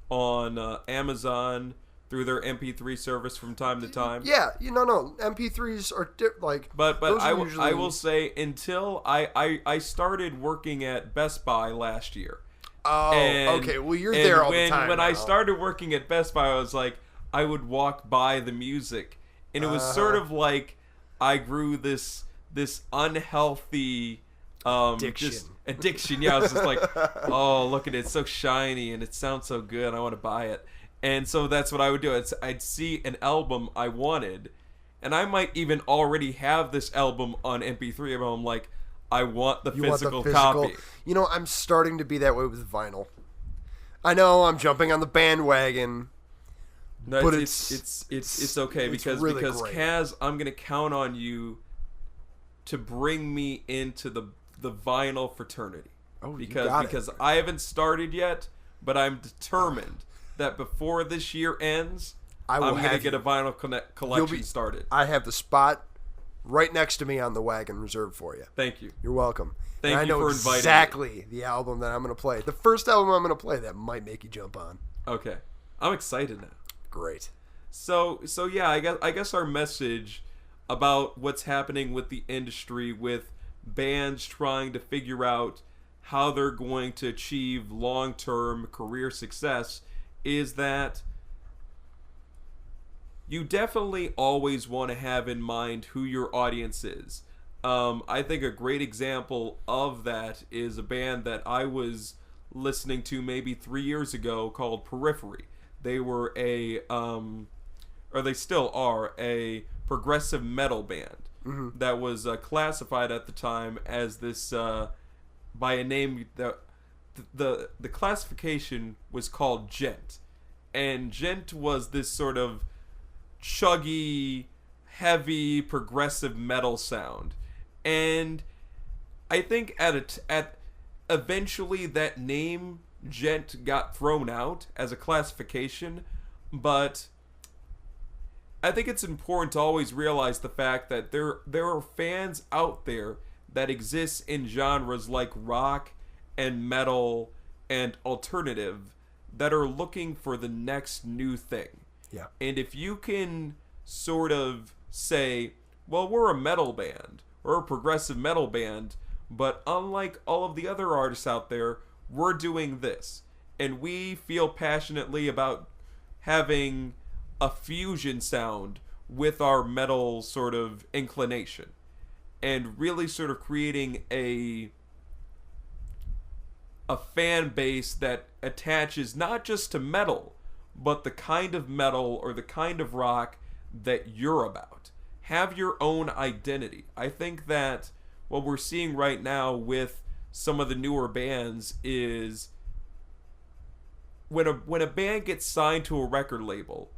on Amazon through their MP3 service from time to time. Yeah, no. MP3s are But those I usually... will say, until I started working at Best Buy last year. Oh, okay. Well, you're there all the time. When now. I started working at Best Buy, I was like, I would walk by the music, and it was sort of like I grew this unhealthy addiction. Yeah, I was just like, oh, look at it, it's so shiny and it sounds so good. I want to buy it. And so that's what I would do. I'd see an album I wanted, and I might even already have this album on MP3, and I'm like, I want the physical copy. I'm starting to be that way with vinyl. I know I'm jumping on the bandwagon. No, but it's okay because really great. Kaz, I'm gonna count on you to bring me into the vinyl fraternity. Oh, because I haven't started yet, but I'm determined that before this year ends, I'm gonna get a vinyl collection started. I have the spot right next to me on the wagon reserved for you. Thank you. You're welcome. Thank you for inviting me. Exactly the album that I'm gonna play. The first album I'm gonna play that might make you jump on. Okay, I'm excited now. Great. So yeah, I guess our message about what's happening with the industry, with bands trying to figure out how they're going to achieve long-term career success, is that you definitely always want to have in mind who your audience is. I think a great example of that is a band that I was listening to maybe 3 years ago called Periphery. They were or they still are, a progressive metal band that was classified at the time as this by a name that the classification was called Gent, and Gent was this sort of chuggy, heavy, progressive metal sound. And I think at eventually that name Gent got thrown out as a classification, but I think it's important to always realize the fact that there are fans out there that exist in genres like rock and metal and alternative that are looking for the next new thing. Yeah. And if you can sort of say, well, we're a metal band, or a progressive metal band, but unlike all of the other artists out there, we're doing this. And we feel passionately about having a fusion sound with our metal sort of inclination. And really sort of creating a fan base that attaches not just to metal, but the kind of metal or the kind of rock that you're about. Have your own identity. I think that what we're seeing right now with some of the newer bands is when a band gets signed to a record label,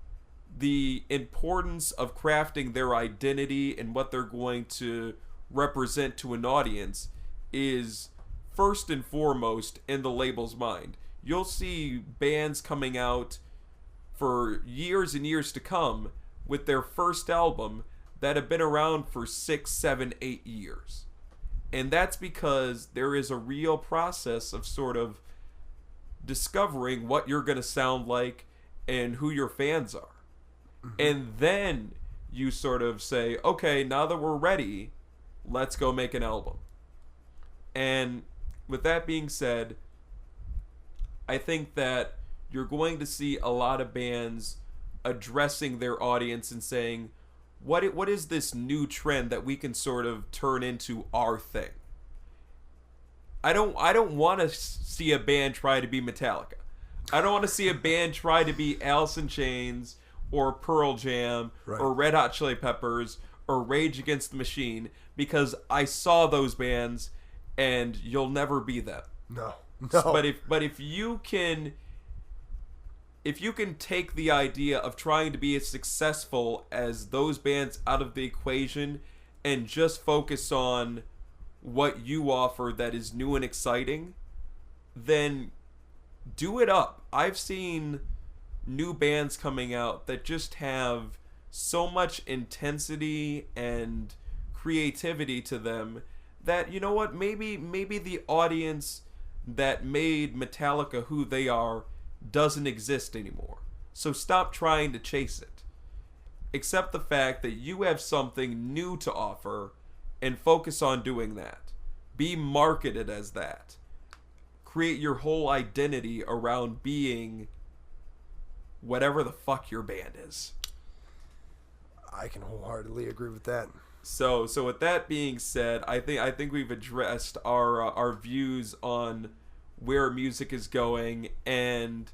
the importance of crafting their identity and what they're going to represent to an audience is first and foremost in the label's mind. You'll see bands coming out for years and years to come with their first album that have been around for 6, 7, 8 years. And that's because there is a real process of sort of discovering what you're going to sound like and who your fans are. Mm-hmm. And then you sort of say, okay, now that we're ready, let's go make an album. And with that being said, I think that you're going to see a lot of bands addressing their audience and saying, what is this new trend that we can sort of turn into our thing? I don't want to see a band try to be Metallica. I don't want to see a band try to be Alice in Chains or Pearl Jam or Red Hot Chili Peppers or Rage Against the Machine, because I saw those bands and you'll never be them. No. But if you can take the idea of trying to be as successful as those bands out of the equation and just focus on what you offer that is new and exciting, then do it up. I've seen new bands coming out that just have so much intensity and creativity to them that, you know what, maybe the audience that made Metallica who they are doesn't exist anymore. So stop trying to chase it. Accept the fact that you have something new to offer and focus on doing that. Be marketed as that. Create your whole identity around being whatever the fuck your band is. I can wholeheartedly agree with that. So with that being said, I think we've addressed our views on where music is going, and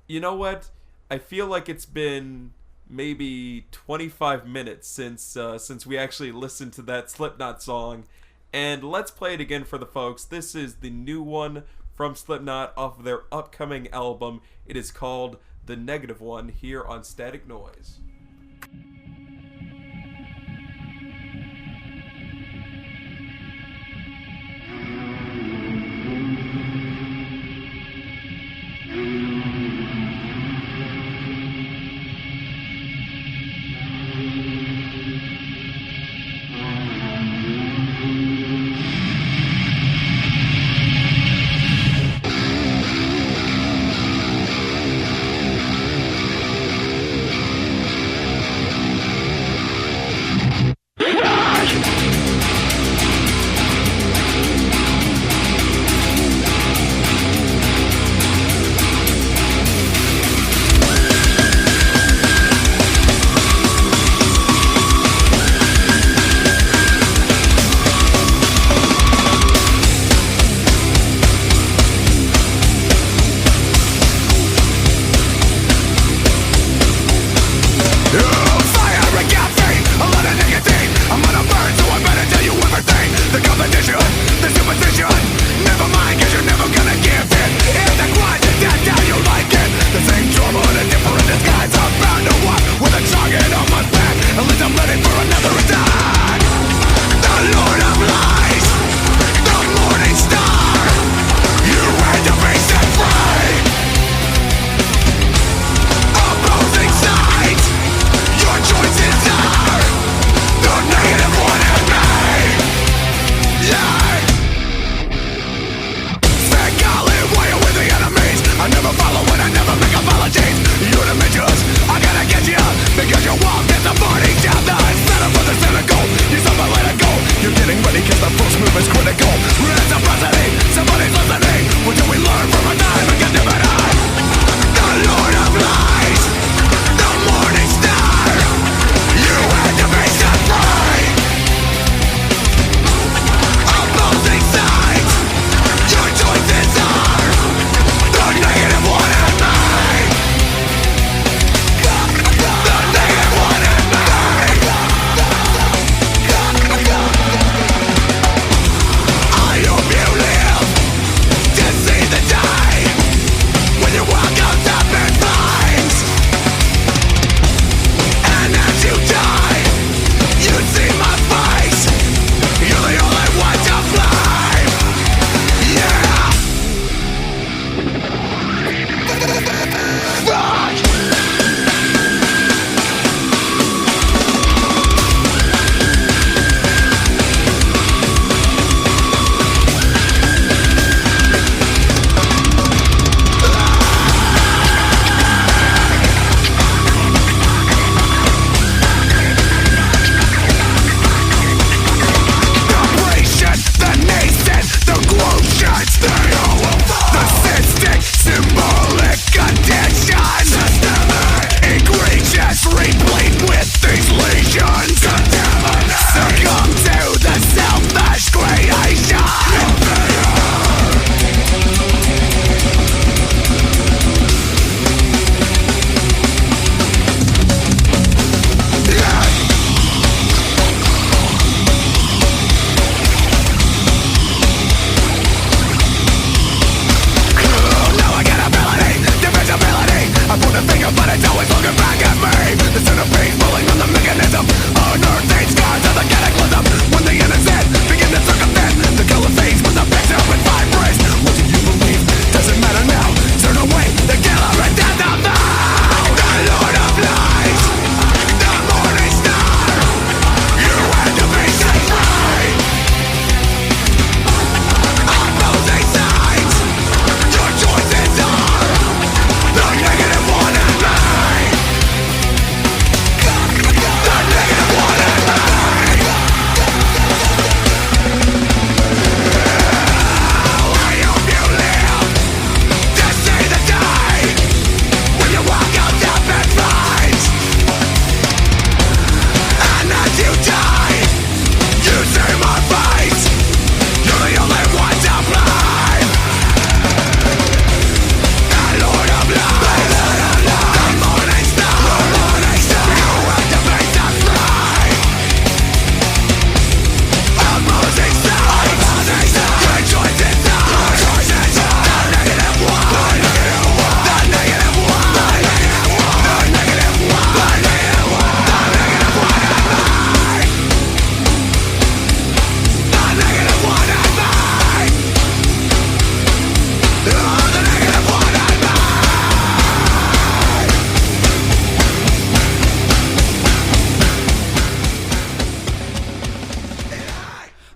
you know what? I feel like it's been maybe 25 minutes since we actually listened to that Slipknot song, and let's play it again for the folks. This is the new one from Slipknot off of their upcoming album. It is called The Negative One, here on Static Noise.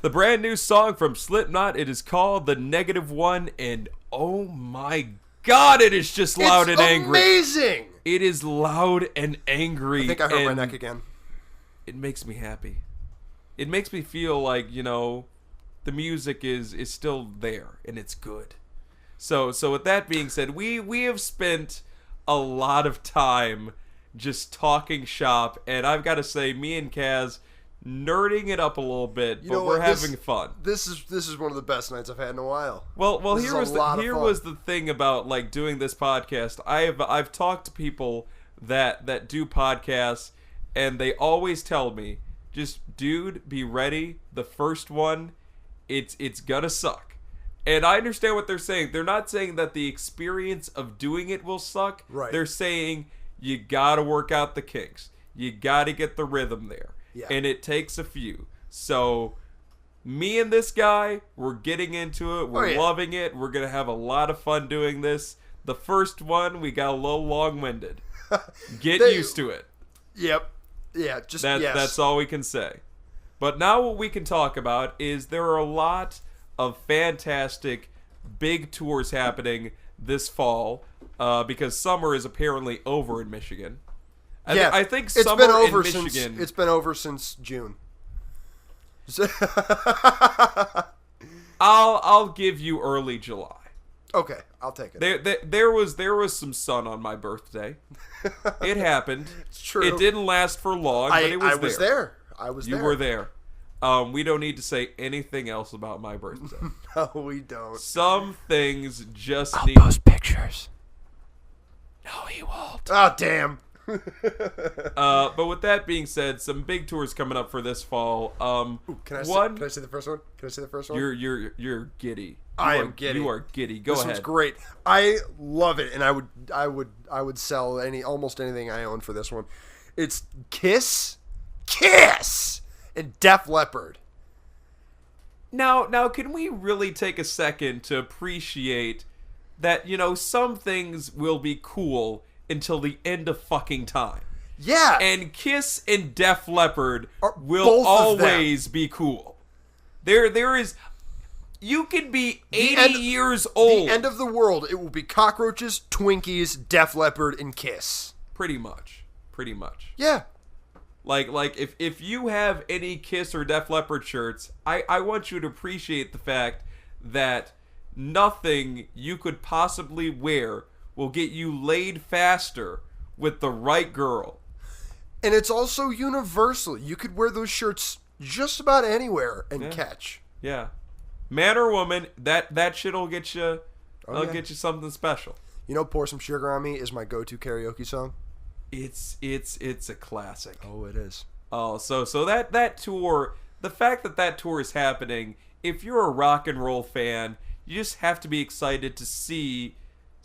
The brand new song from Slipknot. It is called The Negative One, and oh my God, it is just loud and angry. Amazing. It is loud and angry. I think I hurt my neck again. It makes me happy. It makes me feel like, the music is still there and it's good. So with that being said, we have spent a lot of time just talking shop, and I've got to say, me and Kaz nerding it up a little bit, but we're having fun. This is one of the best nights I've had in a while. Well, here was the thing about like doing this podcast. I've talked to people that do podcasts, and they always tell me, just dude, be ready. The first one, it's gonna suck. And I understand what they're saying. They're not saying that the experience of doing it will suck. Right. They're saying you gotta work out the kinks. You gotta get the rhythm there. Yeah. And it takes a few. So me and this guy, we're getting into it. We're loving it. We're gonna have a lot of fun doing this. The first one, we got a little long-winded. Get used to it. Yep. Yeah, that's all we can say. But now what we can talk about is there are a lot of fantastic big tours happening this fall because summer is apparently over in Michigan. I think summer in Michigan... It's been over since June. I'll give you early July. Okay, I'll take it. There was some sun on my birthday. It happened. It's true. It didn't last for long, but it was there. I was there. I was there. You were there. We don't need to say anything else about my birthday. No, we don't. Some things just I'll need... post pictures. No, he won't. Oh, damn. But with that being said, some big tours coming up for this fall. Can I see the first one? Can I see the first one? You're giddy. I am giddy. You are giddy. Go ahead. This one's great. I love it, and I would sell almost anything I own for this one. It's Kiss, and Def Leppard. Now, can we really take a second to appreciate that, some things will be cool until the end of fucking time. Yeah. And Kiss and Def Leppard will both always be cool. There is... You could be 80 years old. The end of the world, it will be cockroaches, Twinkies, Def Leppard, and Kiss. Pretty much. Yeah. Like if you have any Kiss or Def Leppard shirts, I want you to appreciate the fact that nothing you could possibly wear will get you laid faster with the right girl. And it's also universal. You could wear those shirts just about anywhere and catch. Yeah. Man or woman, that shit'll get you get you something special. Pour Some Sugar on Me is my go-to karaoke song. It's a classic. Oh, it is. Oh, so that tour, the fact that tour is happening, if you're a rock and roll fan, you just have to be excited to see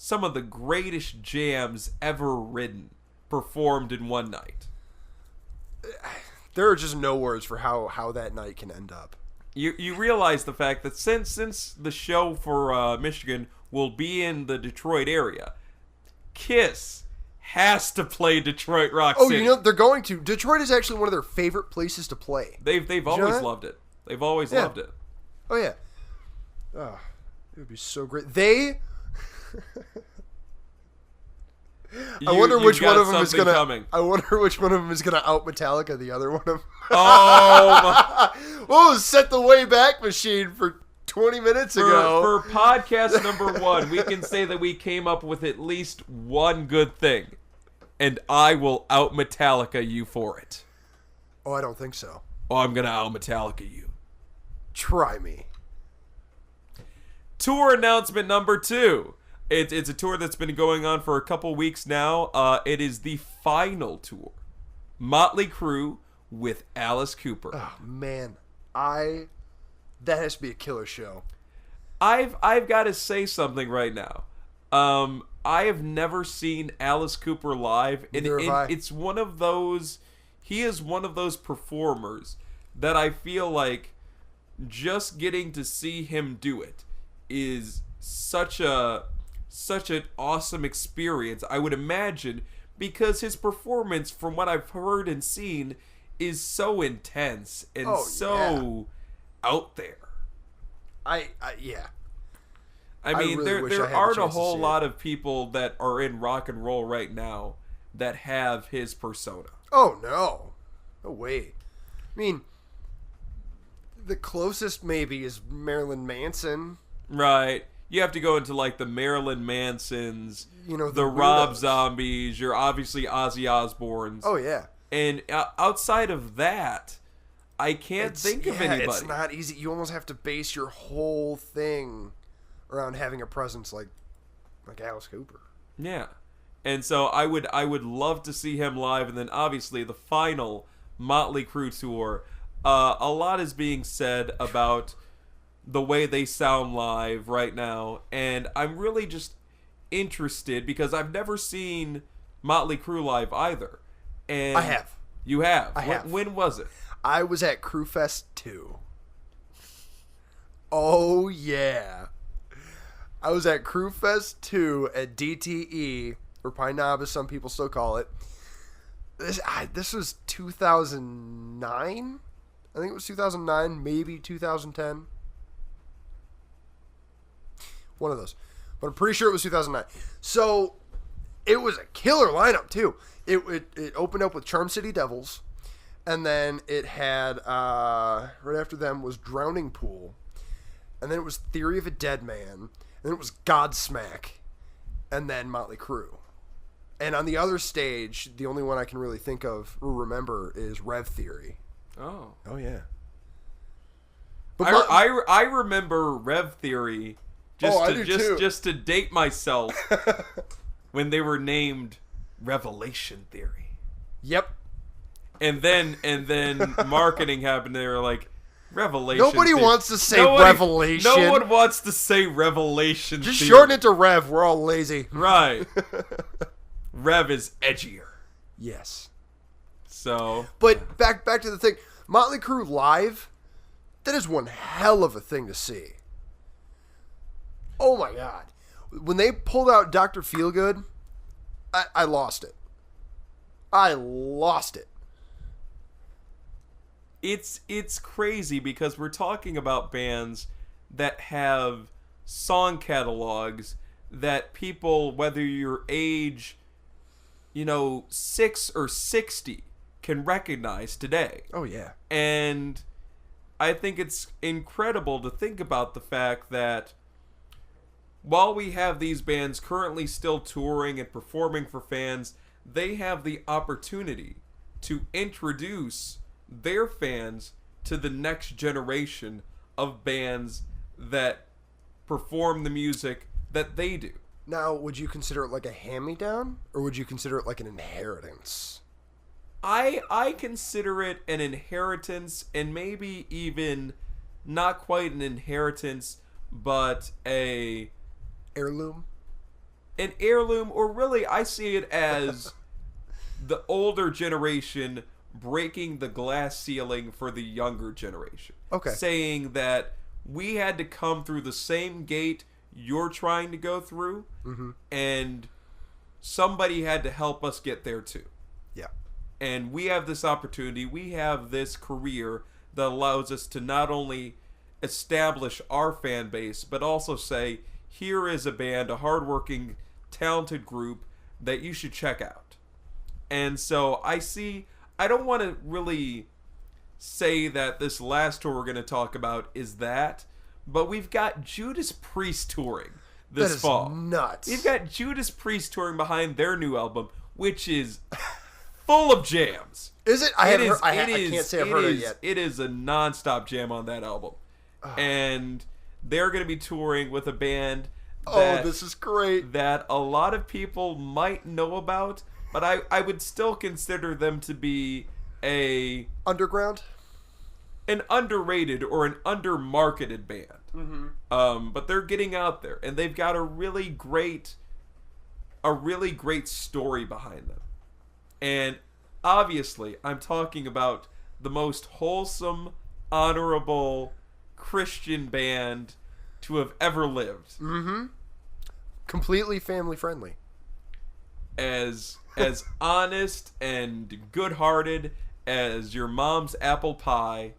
some of the greatest jams ever written performed in one night. There are just no words for how that night can end up. You realize the fact that since the show for Michigan will be in the Detroit area, Kiss has to play Detroit Rock City. They're going to. Detroit is actually one of their favorite places to play. They've always loved it. They've always loved it. Oh yeah. Oh, it would be so great. I wonder which one of them is gonna. Coming. I wonder which one of them is gonna out Metallica the other one of them. Oh, whoa! Set the Wayback Machine for 20 minutes ago. For podcast number 1, we can say that we came up with at least one good thing, and I will out Metallica you for it. Oh, I don't think so. Oh, I'm gonna out Metallica you. Try me. Tour announcement number 2. It's a tour that's been going on for a couple weeks now. It is the final tour. Motley Crue with Alice Cooper. Oh, man. That has to be a killer show. I've got to say something right now. I have never seen Alice Cooper live. And it's one of those... He is one of those performers that I feel like just getting to see him do it is such an awesome experience, I would imagine, because his performance, from what I've heard and seen, is so intense and out there. Yeah. I mean, really wish I there had the aren't a chance to whole see it. lot of people that are in rock and roll right now that have his persona. Oh, no. No way. I mean, the closest maybe is Marilyn Manson. Right. You have to go into like the Marilyn Mansons, You know, the Rob weirdos. Zombies, you're obviously Ozzy Osbournes. Oh, yeah. And outside of that, I can't think of anybody. It's not easy. You almost have to base your whole thing around having a presence like Alice Cooper. Yeah. And so I would love to see him live, and then obviously the final Motley Crue tour. A lot is being said about the way they sound live right now, and I'm really just interested because I've never seen Motley Crue live either. And I have. You have? I have. When was it? I was at Crewfest 2. Oh, yeah. I was at Crewfest 2 at DTE, or Pine Knob as some people still call it. This was 2009? I think it was 2009, maybe 2010. One of those. But I'm pretty sure it was 2009. So, it was a killer lineup, too. It opened up with Charm City Devils, and then it had, right after them was Drowning Pool, and then it was Theory of a Dead Man, and then it was Godsmack, and then Motley Crue. And on the other stage, the only one I can really think of or remember is Rev Theory. Oh. Oh, yeah. I remember Rev Theory just to date myself when they were named Revelation Theory. Yep. And then marketing happened. They were like, Revelation. Nobody Theory. wants to say Revelation. No one wants to say Revelation. Just Theory. shorten it to Rev. We're all lazy. Right. Rev is edgier. Yes. So. But back to the thing. Motley Crue live, that is one hell of a thing to see. Oh my God. When they pulled out Dr. Feelgood, I lost it. I lost it. It's crazy because we're talking about bands that have song catalogs that people, whether your age, 6 or 60, can recognize today. Oh, yeah. And I think it's incredible to think about the fact that while we have these bands currently still touring and performing for fans, they have the opportunity to introduce their fans to the next generation of bands that perform the music that they do. Now, would you consider it like a hand-me-down, or would you consider it like an inheritance? I consider it an inheritance, and maybe even not quite an inheritance, but an Heirloom, or really I see it as the older generation breaking the glass ceiling for the younger generation. Okay. Saying that we had to come through the same gate you're trying to go through, and somebody had to help us get there too. Yeah. And we have this opportunity, we have this career that allows us to not only establish our fan base, but also say, here is a band, a hardworking, talented group that you should check out. And so I don't want to really say that this last tour we're going to talk about is that, but we've got Judas Priest touring this fall. Nuts. We've got Judas Priest touring behind their new album, which is full of jams. Is it? I can't say I've heard it yet. It is a non-stop jam on that album. And they're going to be touring with a band this is great. that a lot of people might know about, but I would still consider them to be Underground? an underrated or an undermarketed band. But they're getting out there, and they've got a really great story behind them. And obviously, I'm talking about the most wholesome, honorable Christian band to have ever lived. Completely family friendly. As honest and good-hearted as your mom's apple pie,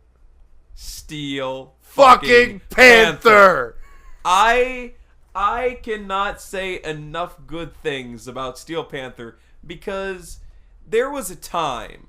Steel fucking Panther. I cannot say enough good things about Steel Panther because there was a time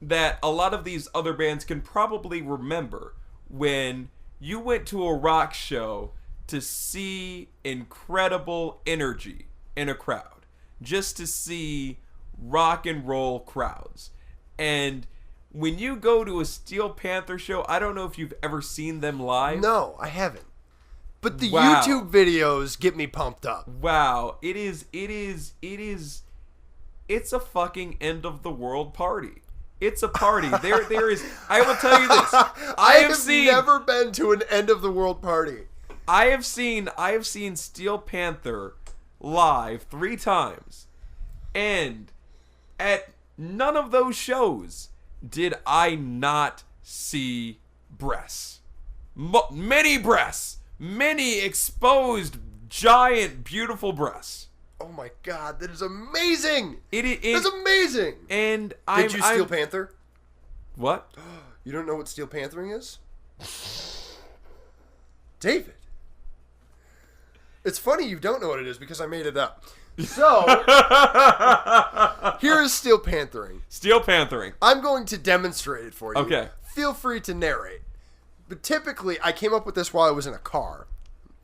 that a lot of these other bands can probably remember when you went to a rock show to see incredible energy in a crowd, just to see rock and roll crowds. And when you go to a Steel Panther show, I don't know if you've ever seen them live. No, I haven't. But the Wow. YouTube videos get me pumped up. Wow, it's a fucking end of the world party. It's a party. There is. I will tell you this. I have never been to an end of the world party. I have seen Steel Panther live 3 times, and at none of those shows did I not see breasts. Many breasts. Many exposed, giant, beautiful breasts. Oh my god, that is amazing! It's amazing! And Did you Steel Panther? What? You don't know what Steel Panthering is? David. It's funny you don't know what it is because I made it up. So, here is Steel Panthering. Steel Panthering. I'm going to demonstrate it for you. Okay. Feel free to narrate. But typically, I came up with this while I was in a car.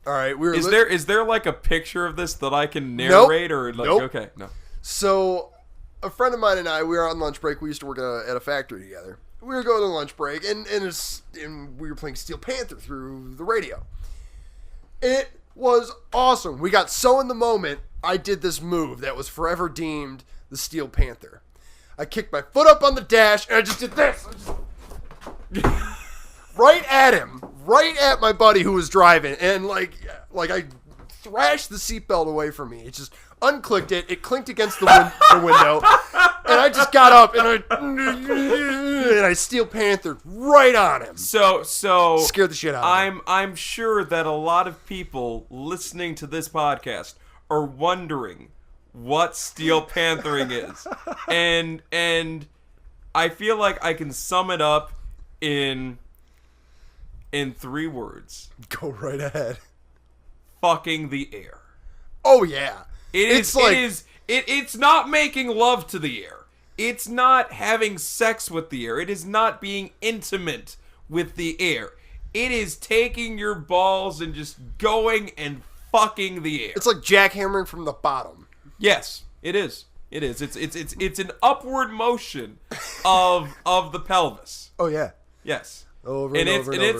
All right, Is there like a picture of this that I can narrate or like? Nope. Okay, no. So, a friend of mine and I, we were on lunch break. We used to work at a factory together. We were going to lunch break, and we were playing Steel Panther through the radio. It was awesome. We got so in the moment, I did this move that was forever deemed the Steel Panther. I kicked my foot up on the dash, and I just did this. Right at him. Right at my buddy who was driving. And, like I thrashed the seatbelt away from me. It just unclicked it. It clinked against the window. And I just got up, and I Steel Panthered right on him. So Scared the shit out of him. I'm sure that a lot of people listening to this podcast are wondering what Steel Panthering is. And I feel like I can sum it up in 3 words. Go right ahead. Fucking the air. Oh, yeah. It's not making love to the air. It's not having sex with the air. It is not being intimate with the air. It is taking your balls and just going and fucking the air. It's like jackhammering from the bottom. Yes, it is. It is. It's an upward motion of the pelvis. Oh, yeah. Yes. Over and over again.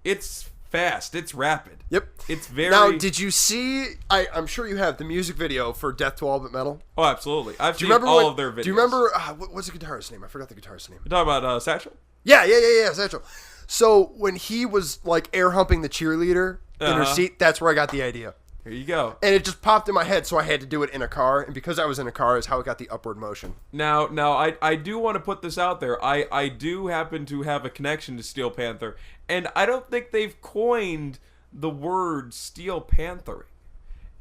It's fast. It's rapid. Yep. It's very... Now, did you see... I'm sure you have the music video for Death to All But Metal. Oh, absolutely. I've seen all of their videos. Do you remember... what's the guitarist's name? I forgot the guitarist's name. You're talking about Satchel? Yeah, Satchel. So, when he was, like, air humping the cheerleader in her seat, that's where I got the idea. Here you go. And it just popped in my head, so I had to do it in a car. And because I was in a car is how it got the upward motion. Now, I do want to put this out there. I do happen to have a connection to Steel Panther. And I don't think they've coined the word Steel Panthering.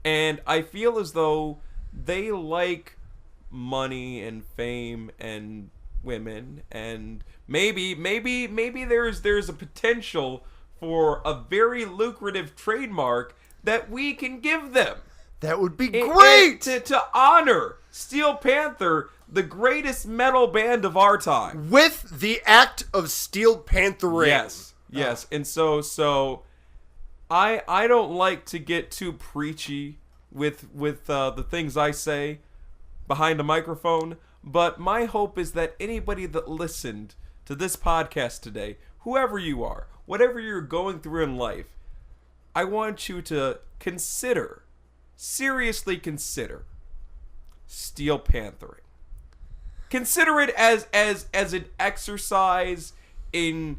And I feel as though they like money and fame and women. And maybe there's a potential for a very lucrative trademark that we can give them. That would be great! To honor Steel Panther, the greatest metal band of our time. With the act of Steel Panthering. Yes. And so I don't like to get too preachy with the things I say behind a microphone, but my hope is that anybody that listened to this podcast today, whoever you are, whatever you're going through in life, I want you to seriously consider Steel Panthering. Consider it as an exercise in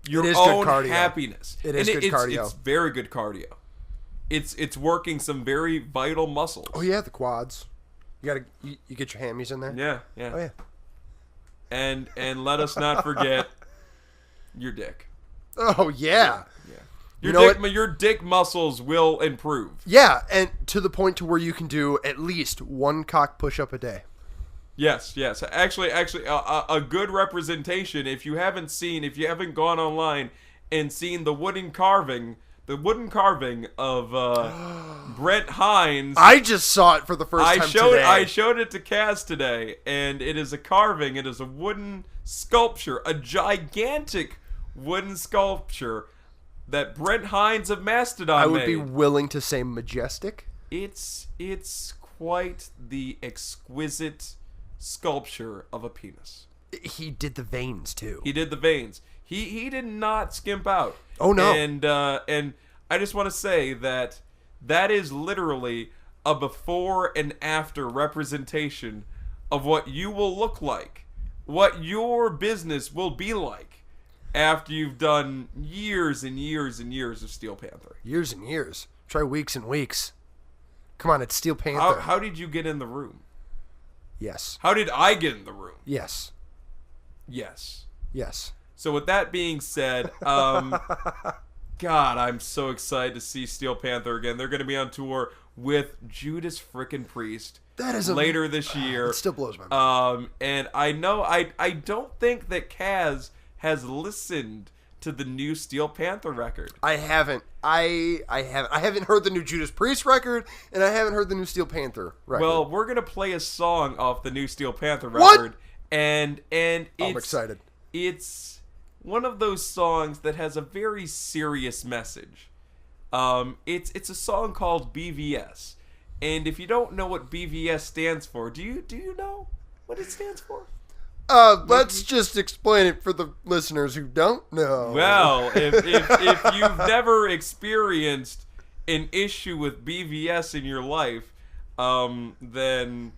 your own happiness. It is good cardio. It's very good cardio. It's working some very vital muscles. Oh yeah, the quads. You get your hammies in there. Yeah. Oh yeah. And let us not forget your dick. Oh yeah. Your dick muscles will improve. Yeah, and to the point to where you can do at least 1 cock push-up a day. Yes. Actually, a good representation. If you haven't gone online and seen the wooden carving of Brent Hines. I just saw it for the first time today. I showed it to Kaz today, and it is a carving. It is a wooden sculpture, a gigantic wooden sculpture that Brent Hines of Mastodon made. I would be willing to say majestic. It's quite the exquisite sculpture of a penis. He did the veins too. He did the veins. He did not skimp out. Oh no. And I just want to say that is literally a before and after representation of what you will look like, what your business will be like after you've done years and years and years of Steel Panther. Years and years. Try weeks and weeks. Come on, it's Steel Panther. How did you get in the room? Yes. How did I get in the room? Yes. Yes. Yes. So with that being said, God, I'm so excited to see Steel Panther again. They're going to be on tour with Judas frickin' Priest later this year. It still blows my mind. And I know I don't think that Kaz has listened to the new Steel Panther record. I haven't. I haven't heard the new Judas Priest record, and I haven't heard the new Steel Panther record. Well, we're gonna play a song off the new Steel Panther record, and I'm excited. It's one of those songs that has a very serious message. It's a song called BVS, and if you don't know what BVS stands for, do you know what it stands for? Let's just explain it for the listeners who don't know. Well, if you've never experienced an issue with BVS in your life, then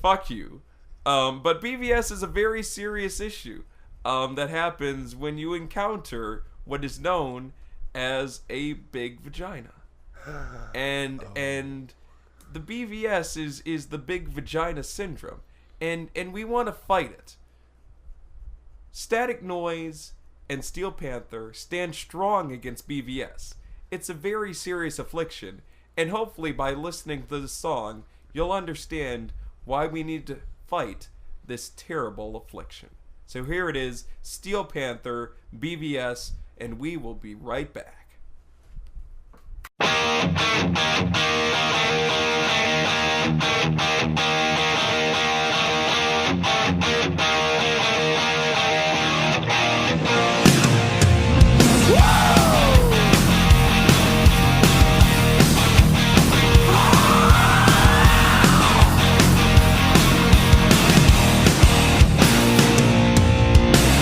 fuck you. But BVS is a very serious issue that happens when you encounter what is known as a big vagina. And the BVS is the big vagina syndrome. And we want to fight it. Static Noise and Steel Panther stand strong against BVS. It's a very serious affliction, and hopefully by listening to this song, you'll understand why we need to fight this terrible affliction. So here it is, Steel Panther, BVS, and we will be right back.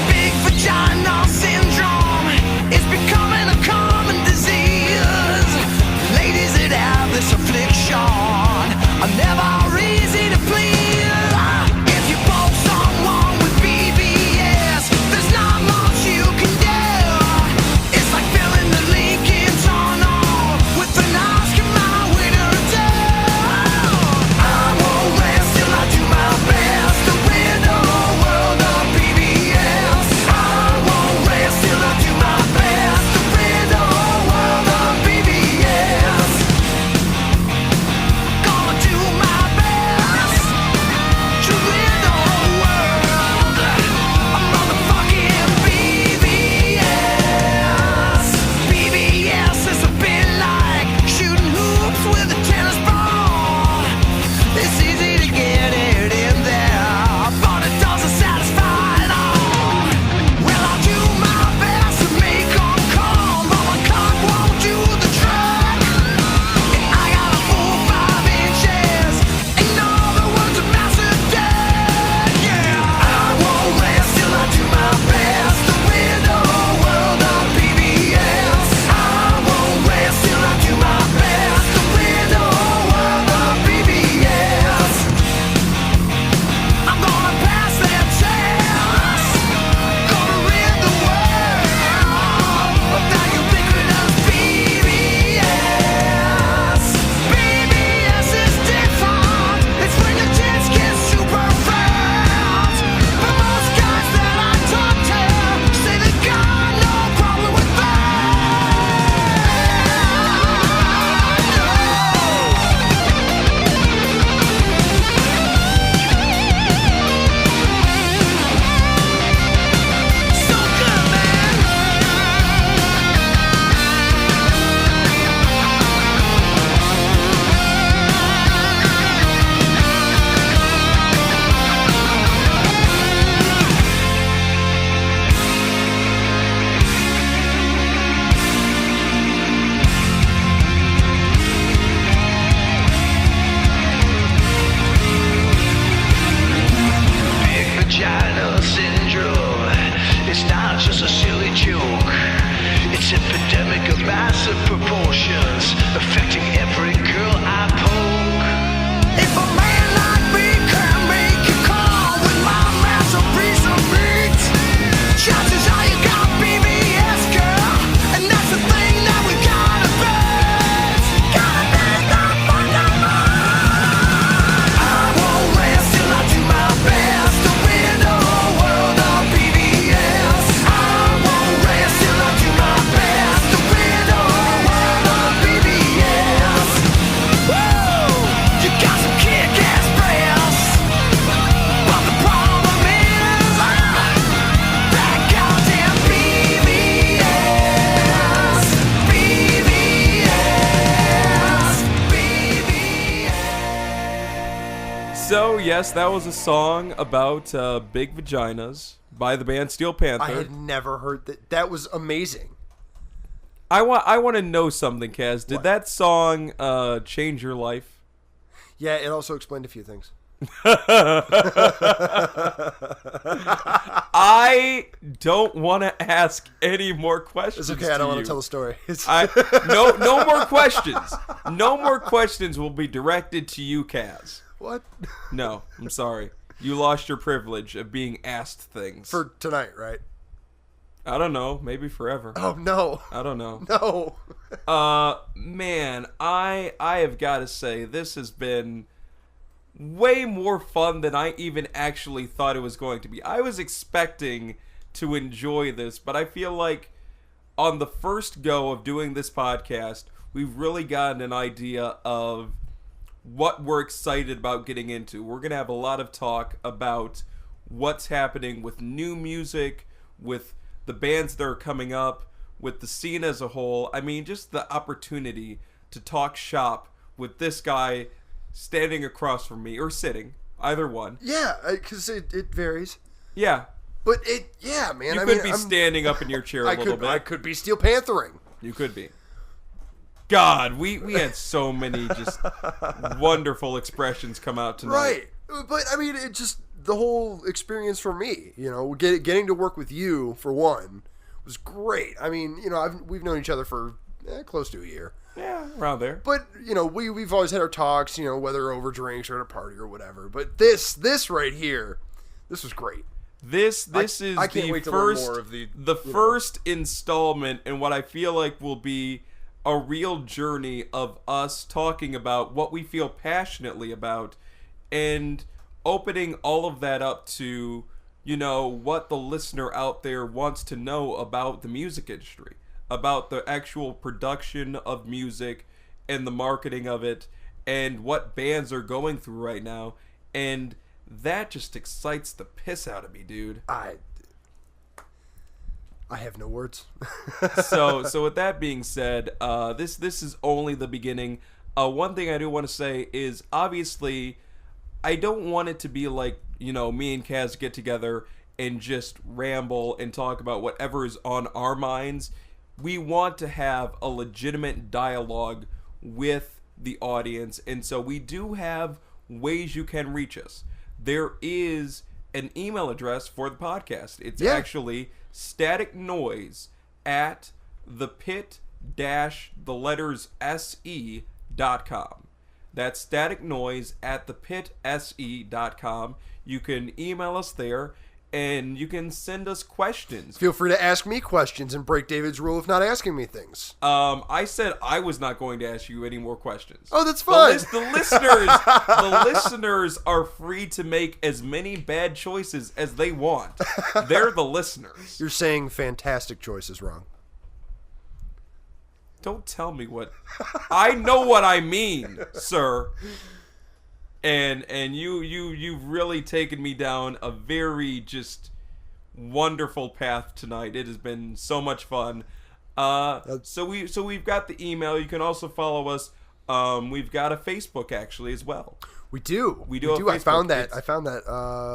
Big vagina syndrome is becoming a con. So, yes, that was a song about big vaginas by the band Steel Panther. I had never heard that. That was amazing. I want to know something, Kaz. Did What? that song change your life? Yeah, it also explained a few things. I don't want to ask any more questions. It's okay. I don't want you. to tell the story. No more questions. No more questions will be directed to you, Kaz. What? No, I'm sorry. You lost your privilege of being asked things. For tonight, right? I don't know. Maybe forever. Oh, no. I don't know. No. Man, I have got to say, this has been way more fun than I even actually thought it was going to be. I was expecting to enjoy this, but I feel like on the first go of doing this podcast, we've really gotten an idea of what we're excited about getting into. We're going to have a lot of talk about what's happening with new music, with the bands that are coming up, with the scene as a whole. I mean, just the opportunity to talk shop with this guy standing across from me, or sitting, either one. Yeah, because it varies. Yeah. But man. You I could mean, be I'm standing up in your chair a little bit. I could be Steel Panthering. You could be. God, we had so many just wonderful expressions come out tonight. Right. But, I mean, it just, the whole experience for me, getting to work with you, for one, was great. I mean, we've known each other for close to a year. Yeah, around there. But, we've always had our talks, whether over drinks or at a party or whatever. But this right here, this was great. This is I can't wait to learn more of the first installment in what I feel like will be a real journey of us talking about what we feel passionately about and opening all of that up to, what the listener out there wants to know about the music industry, about the actual production of music and the marketing of it and what bands are going through right now. And that just excites the piss out of me, dude. I have no words. So with that being said, this is only the beginning. One thing I do want to say is, obviously, I don't want it to be like, me and Kaz get together and just ramble and talk about whatever is on our minds. We want to have a legitimate dialogue with the audience, and so we do have ways you can reach us. There is an email address for the podcast. It's actually staticnoise@thepit-se.com. That's staticnoise@thepit-se.com. You can email us there, and you can send us questions. Feel free to ask me questions and break David's rule of not asking me things. I said I was not going to ask you any more questions. Oh, that's fine. The listeners are free to make as many bad choices as they want. They're the listeners. You're saying fantastic choices wrong. Don't tell me what I know what I mean, sir. And you've really taken me down a very just wonderful path tonight. It has been so much fun. So we've got the email. You can also follow us. We've got a Facebook actually as well. We do. I found that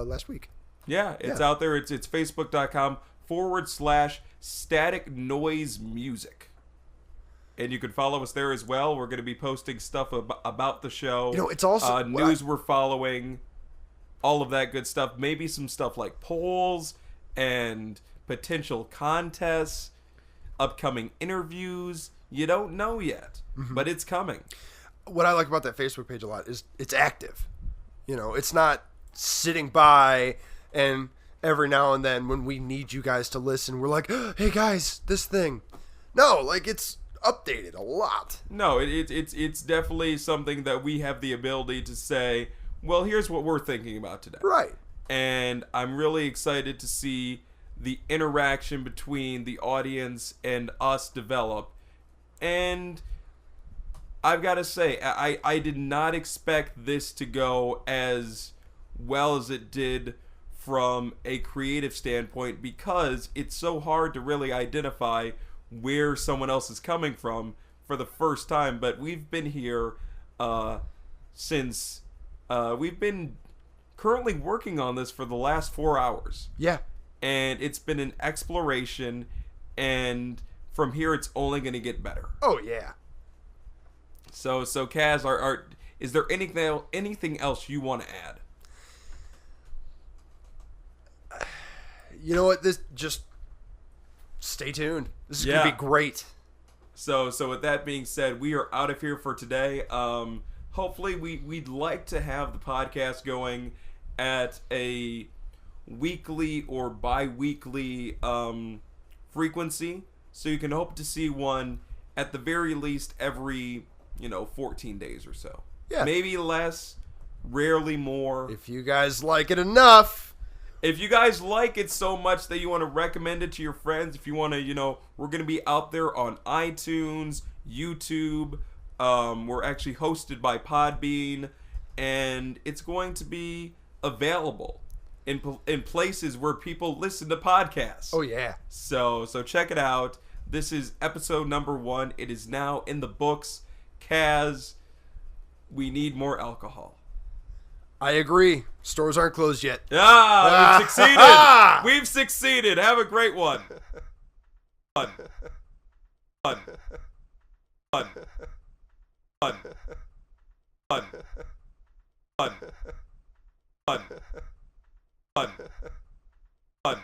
last week. Yeah, it's out there. It's facebook.com/static noise music. And you can follow us there as well. We're going to be posting stuff about the show. It's also news we're following, all of that good stuff. Maybe some stuff like polls and potential contests, upcoming interviews. You don't know yet, but it's coming. What I like about that Facebook page a lot is it's active. It's not sitting by and every now and then when we need you guys to listen, we're like, hey guys, this thing. No, like it's updated a lot. No, it's definitely something that we have the ability to say, well, here's what we're thinking about today. Right. And I'm really excited to see the interaction between the audience and us develop. And I've got to say, I did not expect this to go as well as it did from a creative standpoint, because it's so hard to really identify where someone else is coming from for the first time. But we've been here since we've been currently working on this for the last 4 hours. Yeah. And it's been an exploration, and from here it's only going to get better. Oh yeah. So Kaz, is there anything else you want to add? You know what? This just stay tuned. This is gonna be great. So with that being said, we are out of here for today. Hopefully we'd like to have the podcast going at a weekly or bi-weekly frequency, so you can hope to see one at the very least every 14 days or so. Yeah. Maybe less, rarely more. If you guys like it enough. If you guys like it so much that you want to recommend it to your friends, if you want to, we're going to be out there on iTunes, YouTube. We're actually hosted by Podbean, and it's going to be available in places where people listen to podcasts. Oh, yeah. So check it out. This is episode number 1. It is now in the books. Kaz, we need more alcohol. I agree. Stores aren't closed yet. We've succeeded. We've succeeded. Have a great one. Fun. Fun. Fun. Fun. Fun. Fun. Fun. Fun. Fun.